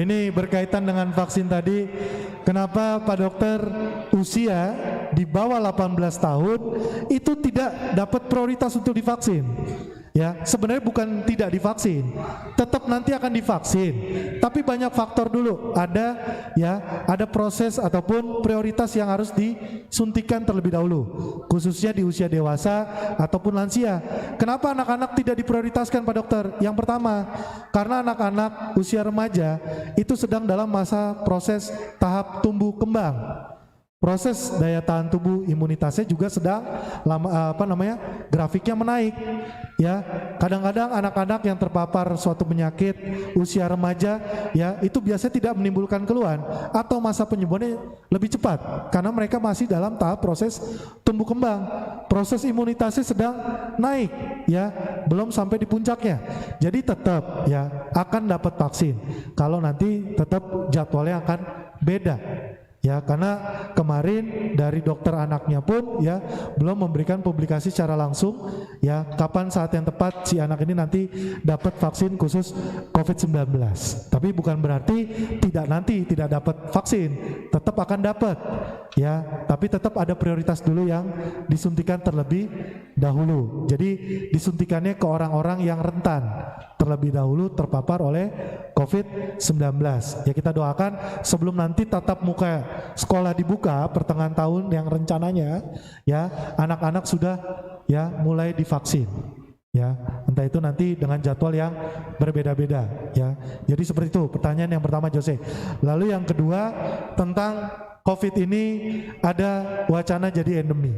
Ini berkaitan dengan vaksin tadi. kenapa Pak Dokter usia di bawah 18 tahun itu tidak dapat prioritas untuk divaksin. Ya, sebenarnya bukan tidak divaksin, tetap nanti akan divaksin. Tapi banyak faktor dulu, ada proses ataupun prioritas yang harus disuntikan terlebih dahulu, khususnya di usia dewasa ataupun lansia. Kenapa anak-anak tidak diprioritaskan Pak Dokter? Yang pertama, karena anak-anak usia remaja itu sedang dalam masa proses tahap tumbuh kembang. Proses daya tahan tubuh imunitasnya juga sedang grafiknya menaik. Ya, kadang-kadang anak-anak yang terpapar suatu penyakit usia remaja ya itu biasanya tidak menimbulkan keluhan atau masa penyembuhannya lebih cepat karena mereka masih dalam tahap proses tumbuh kembang. Proses imunitasnya sedang naik ya, belum sampai di puncaknya. Jadi tetap ya akan dapat vaksin. Kalau nanti tetap jadwalnya akan beda. Ya, karena kemarin dari dokter anaknya pun ya belum memberikan publikasi secara langsung ya kapan saat yang tepat si anak ini nanti dapat vaksin khusus COVID-19. Tapi bukan berarti tidak dapat vaksin, tetap akan dapat ya, tapi tetap ada prioritas dulu yang disuntikan terlebih dahulu. Jadi disuntikannya ke orang-orang yang rentan terlebih dahulu terpapar oleh COVID-19. Ya, kita doakan sebelum nanti tatap muka sekolah dibuka pertengahan tahun yang rencananya ya anak-anak sudah ya mulai divaksin ya, entah itu nanti dengan jadwal yang berbeda-beda ya. Jadi seperti itu pertanyaan yang pertama Jose. Lalu yang kedua tentang COVID ini ada wacana jadi endemi.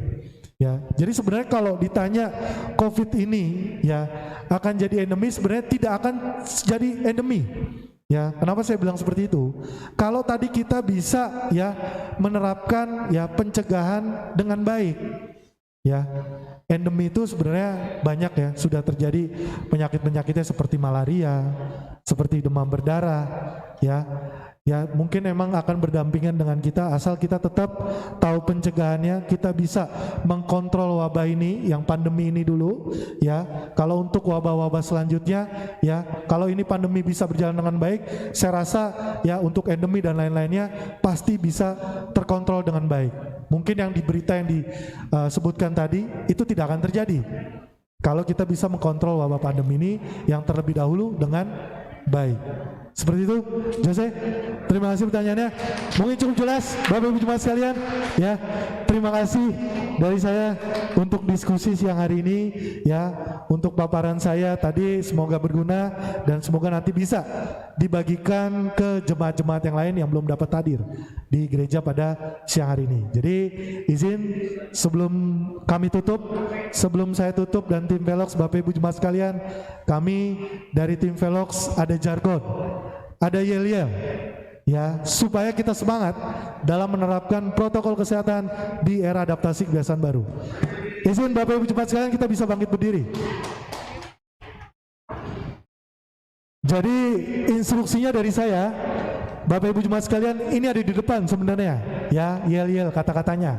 Ya, jadi sebenarnya kalau ditanya COVID ini ya akan jadi endemi, sebenarnya tidak akan jadi endemi. Ya, kenapa saya bilang seperti itu? Kalau tadi kita bisa ya menerapkan ya pencegahan dengan baik. Ya, endemi itu sebenarnya banyak ya, sudah terjadi penyakit-penyakitnya seperti malaria, seperti demam berdarah, ya. Ya, mungkin emang akan berdampingan dengan kita asal kita tetap tahu pencegahannya, kita bisa mengkontrol wabah ini, yang pandemi ini dulu ya. Kalau untuk wabah-wabah selanjutnya ya, kalau ini pandemi bisa berjalan dengan baik, saya rasa ya untuk endemi dan lain-lainnya pasti bisa terkontrol dengan baik. Mungkin yang di berita yang disebutkan tadi itu tidak akan terjadi kalau kita bisa mengkontrol wabah pandemi ini yang terlebih dahulu dengan baik. Seperti itu, Jose. Terima kasih pertanyaannya. Mungkin cukup jelas, Bapak Ibu Jemaat sekalian. Ya, terima kasih dari saya untuk diskusi siang hari ini. Ya, untuk paparan saya tadi semoga berguna dan semoga nanti bisa dibagikan ke jemaat-jemaat yang lain yang belum dapat hadir di gereja pada siang hari ini. Jadi izin sebelum kami tutup, sebelum saya tutup dan tim Velox, Bapak Ibu Jemaat sekalian, kami dari tim Velox ada jargon, ada yel-yel ya, supaya kita semangat dalam menerapkan protokol kesehatan di era adaptasi kebiasaan baru. Izin Bapak Ibu Jemaat sekalian kita bisa bangkit berdiri. Jadi instruksinya dari saya, Bapak Ibu Jemaat sekalian, ini ada di depan sebenarnya ya, yel-yel kata-katanya.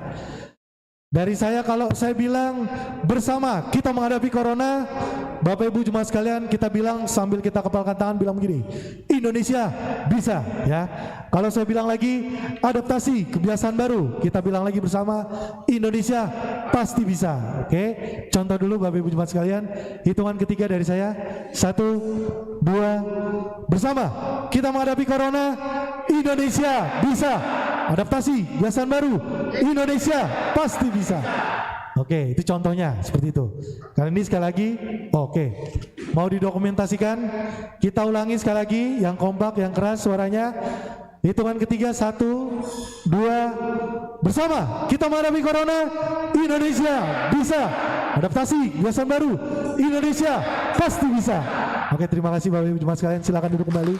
Dari saya, kalau saya bilang bersama kita menghadapi corona, Bapak Ibu Jemaat sekalian kita bilang sambil kita kepalkan tangan, bilang begini, Indonesia bisa ya. Kalau saya bilang lagi adaptasi kebiasaan baru, kita bilang lagi bersama, Indonesia pasti bisa. Oke, contoh dulu Bapak Ibu Jemaat sekalian, hitungan ketiga dari saya, 1, 2, bersama kita menghadapi corona, Indonesia bisa. Adaptasi kebiasaan baru, Indonesia pasti bisa. Oke, itu contohnya seperti itu. Kali ini sekali lagi, oke. Mau didokumentasikan? Kita ulangi sekali lagi, yang kompak, yang keras suaranya. Hitungan ketiga, 1, 2, bersama kita menghadapi corona, Indonesia bisa. Adaptasi kebiasaan baru, Indonesia pasti bisa. Oke, terima kasih Bapak Ibu Jemaat sekalian, silakan duduk kembali.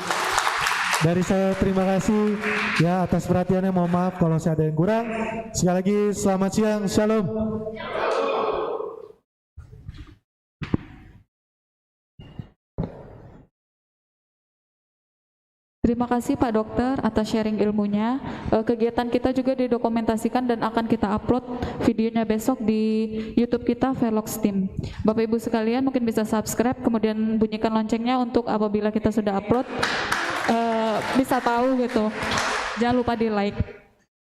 Dari saya terima kasih ya atas perhatiannya, mohon maaf kalau saya ada yang kurang. Sekali lagi selamat siang, shalom. Terima kasih Pak Dokter atas sharing ilmunya. Kegiatan kita juga didokumentasikan dan akan kita upload videonya besok di YouTube kita Velox Team. Bapak Ibu sekalian mungkin bisa subscribe, kemudian bunyikan loncengnya untuk apabila kita sudah upload bisa tahu gitu. Jangan lupa di like.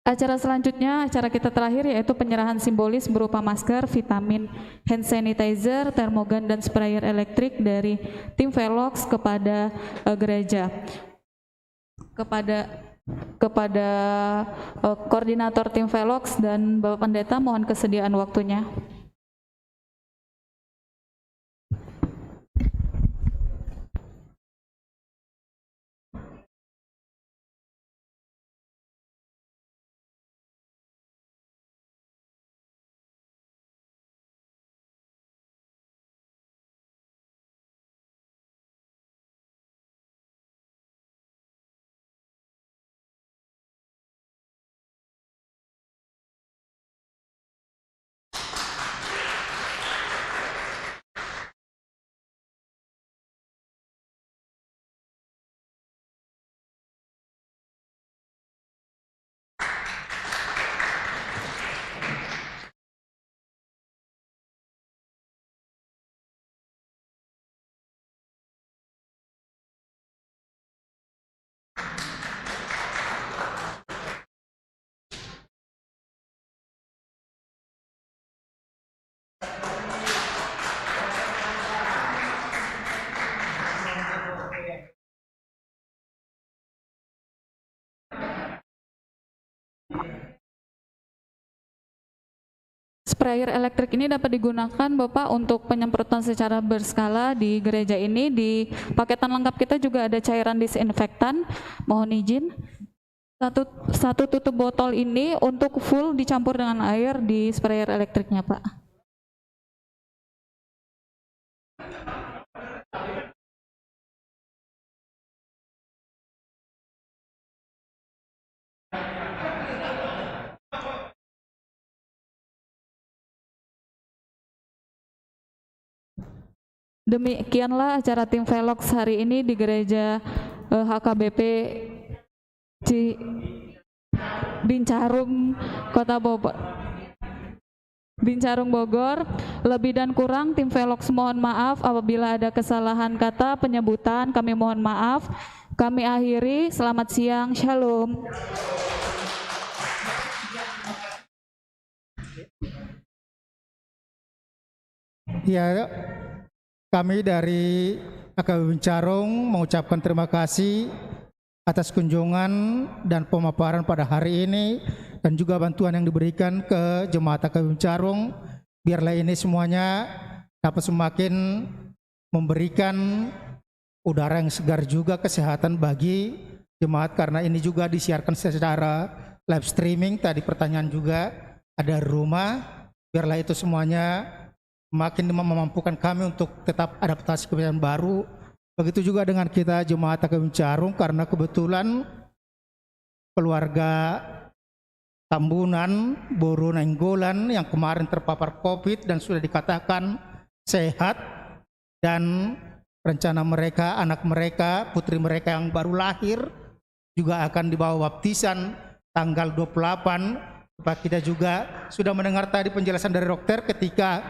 Acara selanjutnya, acara kita terakhir yaitu penyerahan simbolis berupa masker, vitamin, hand sanitizer, termogan, dan sprayer elektrik dari tim Velox kepada gereja. Kepada koordinator tim Velox dan Bapak Pendeta, mohon kesediaan waktunya. Sprayer elektrik ini dapat digunakan Bapak untuk penyemprotan secara berskala di gereja ini. Di paketan lengkap kita juga ada cairan disinfektan. Mohon izin. Satu tutup botol ini untuk full dicampur dengan air di sprayer elektriknya, Pak. Demikianlah acara tim Velox hari ini di gereja HKBP Bincarung, Kota Bincarung, Bogor. Lebih dan kurang tim Velox mohon maaf apabila ada kesalahan kata penyebutan, kami mohon maaf. Kami akhiri, selamat siang, shalom. Ya, kami dari HKBP Bincarung mengucapkan terima kasih atas kunjungan dan pemaparan pada hari ini dan juga bantuan yang diberikan ke jemaat HKBP Bincarung. Biarlah ini semuanya dapat semakin memberikan udara yang segar juga, kesehatan bagi jemaat, karena ini juga disiarkan secara live streaming. Tadi pertanyaan juga ada rumah. Biarlah itu semuanya makin memampukan kami untuk tetap adaptasi kebiasaan baru. Begitu juga dengan kita jemaat HKBP Bincarung, karena kebetulan keluarga Tambunan, Boru Nainggolan yang kemarin terpapar COVID dan sudah dikatakan sehat, dan rencana mereka, anak mereka, putri mereka yang baru lahir juga akan dibawa baptisan tanggal 28. Pak, kita juga sudah mendengar tadi penjelasan dari dokter ketika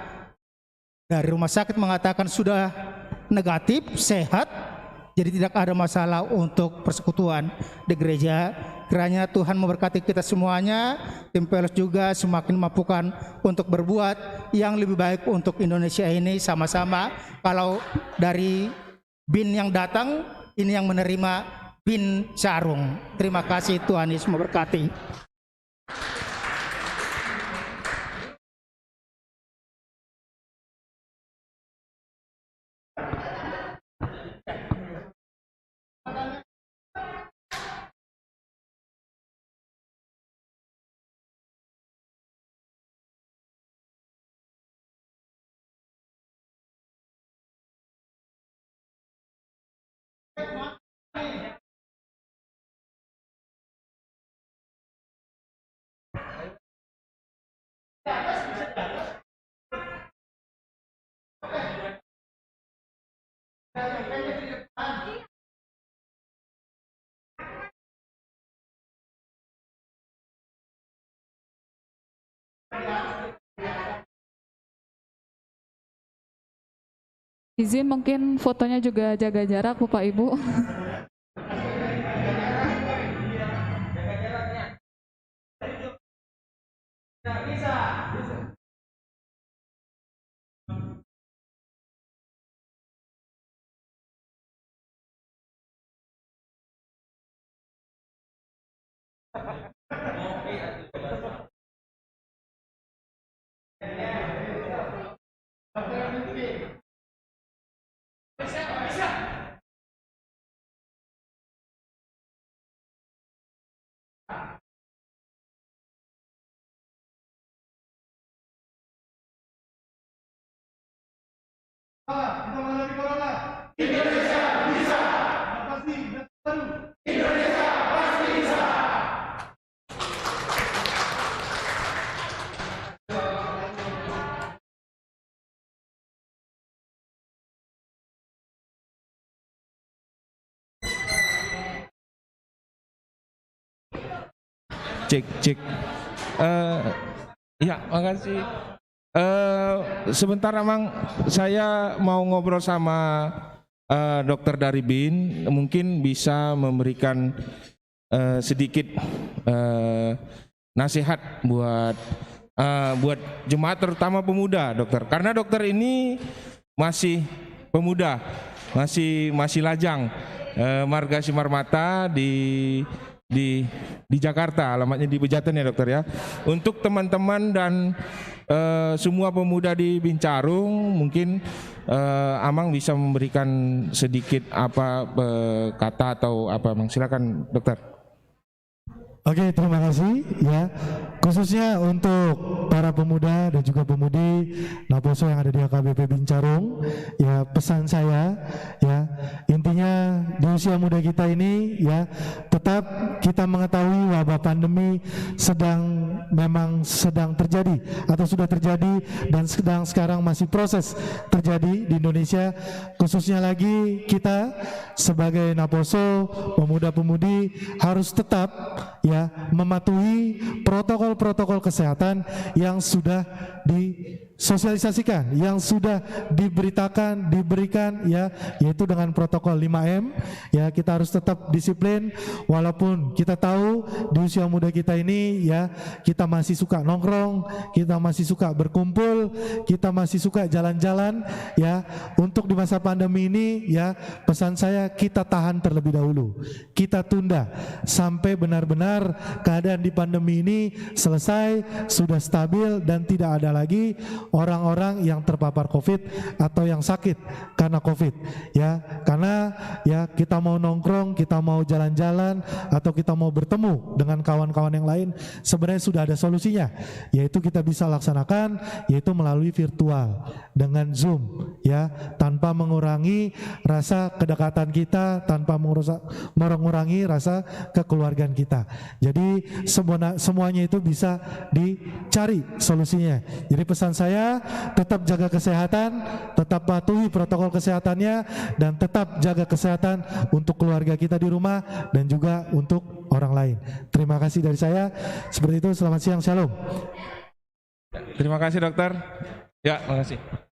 dari rumah sakit mengatakan sudah negatif, sehat, jadi tidak ada masalah untuk persekutuan di gereja. Kiranya Tuhan memberkati kita semuanya, tim Velox juga semakin mampukan untuk berbuat yang lebih baik untuk Indonesia ini sama-sama. Kalau dari BIN yang datang, ini yang menerima BIN Carung. Terima kasih, Tuhan Yesus memberkati. Izin mungkin fotonya juga jaga jarak Bapak Ibu. Kita menghadapi corona. Indonesia bisa. Pasti baru. Indonesia pasti bisa. Cek. Ya, makasih. Sebentar Amang, saya mau ngobrol sama dokter dari BIN, mungkin bisa memberikan sedikit nasihat buat jemaat terutama pemuda, dokter. Karena dokter ini masih pemuda, masih lajang. Marga Simarmata di Jakarta, alamatnya di Pejaten ya dokter ya. Untuk teman-teman dan semua pemuda di Bincarung, mungkin Amang bisa memberikan sedikit kata atau apa, Amang silakan dokter. Oke, terima kasih ya. Khususnya untuk para pemuda dan juga pemudi Naposo yang ada di HKBP Bincarung, ya pesan saya ya, intinya di usia muda kita ini ya, tetap kita mengetahui wabah pandemi memang sedang terjadi atau sudah terjadi dan sekarang masih proses terjadi di Indonesia. Khususnya lagi kita sebagai Naposo, pemuda-pemudi harus tetap ya mematuhi protokol-protokol kesehatan yang sudah disosialisasikan, yang sudah diberikan ya, yaitu dengan protokol 5M ya. Kita harus tetap disiplin walaupun kita tahu di usia muda kita ini ya, kita masih suka nongkrong, kita masih suka berkumpul, kita masih suka jalan-jalan ya. Untuk di masa pandemi ini ya, pesan saya kita tahan terlebih dahulu, kita tunda sampai benar-benar keadaan di pandemi ini selesai, sudah stabil dan tidak ada lagi orang-orang yang terpapar COVID atau yang sakit karena COVID ya. Karena ya kita mau nongkrong, kita mau jalan-jalan atau kita mau bertemu dengan kawan-kawan yang lain, sebenarnya sudah ada solusinya, yaitu kita bisa laksanakan yaitu melalui virtual dengan Zoom ya, tanpa mengurangi rasa kedekatan kita, tanpa mengurangi rasa kekeluargaan kita. Jadi semuanya itu bisa dicari solusinya. Jadi pesan saya, tetap jaga kesehatan, tetap patuhi protokol kesehatannya, dan tetap jaga kesehatan untuk keluarga kita di rumah dan juga untuk orang lain. Terima kasih dari saya. Seperti itu, selamat siang, shalom. Terima kasih dokter. Ya, makasih.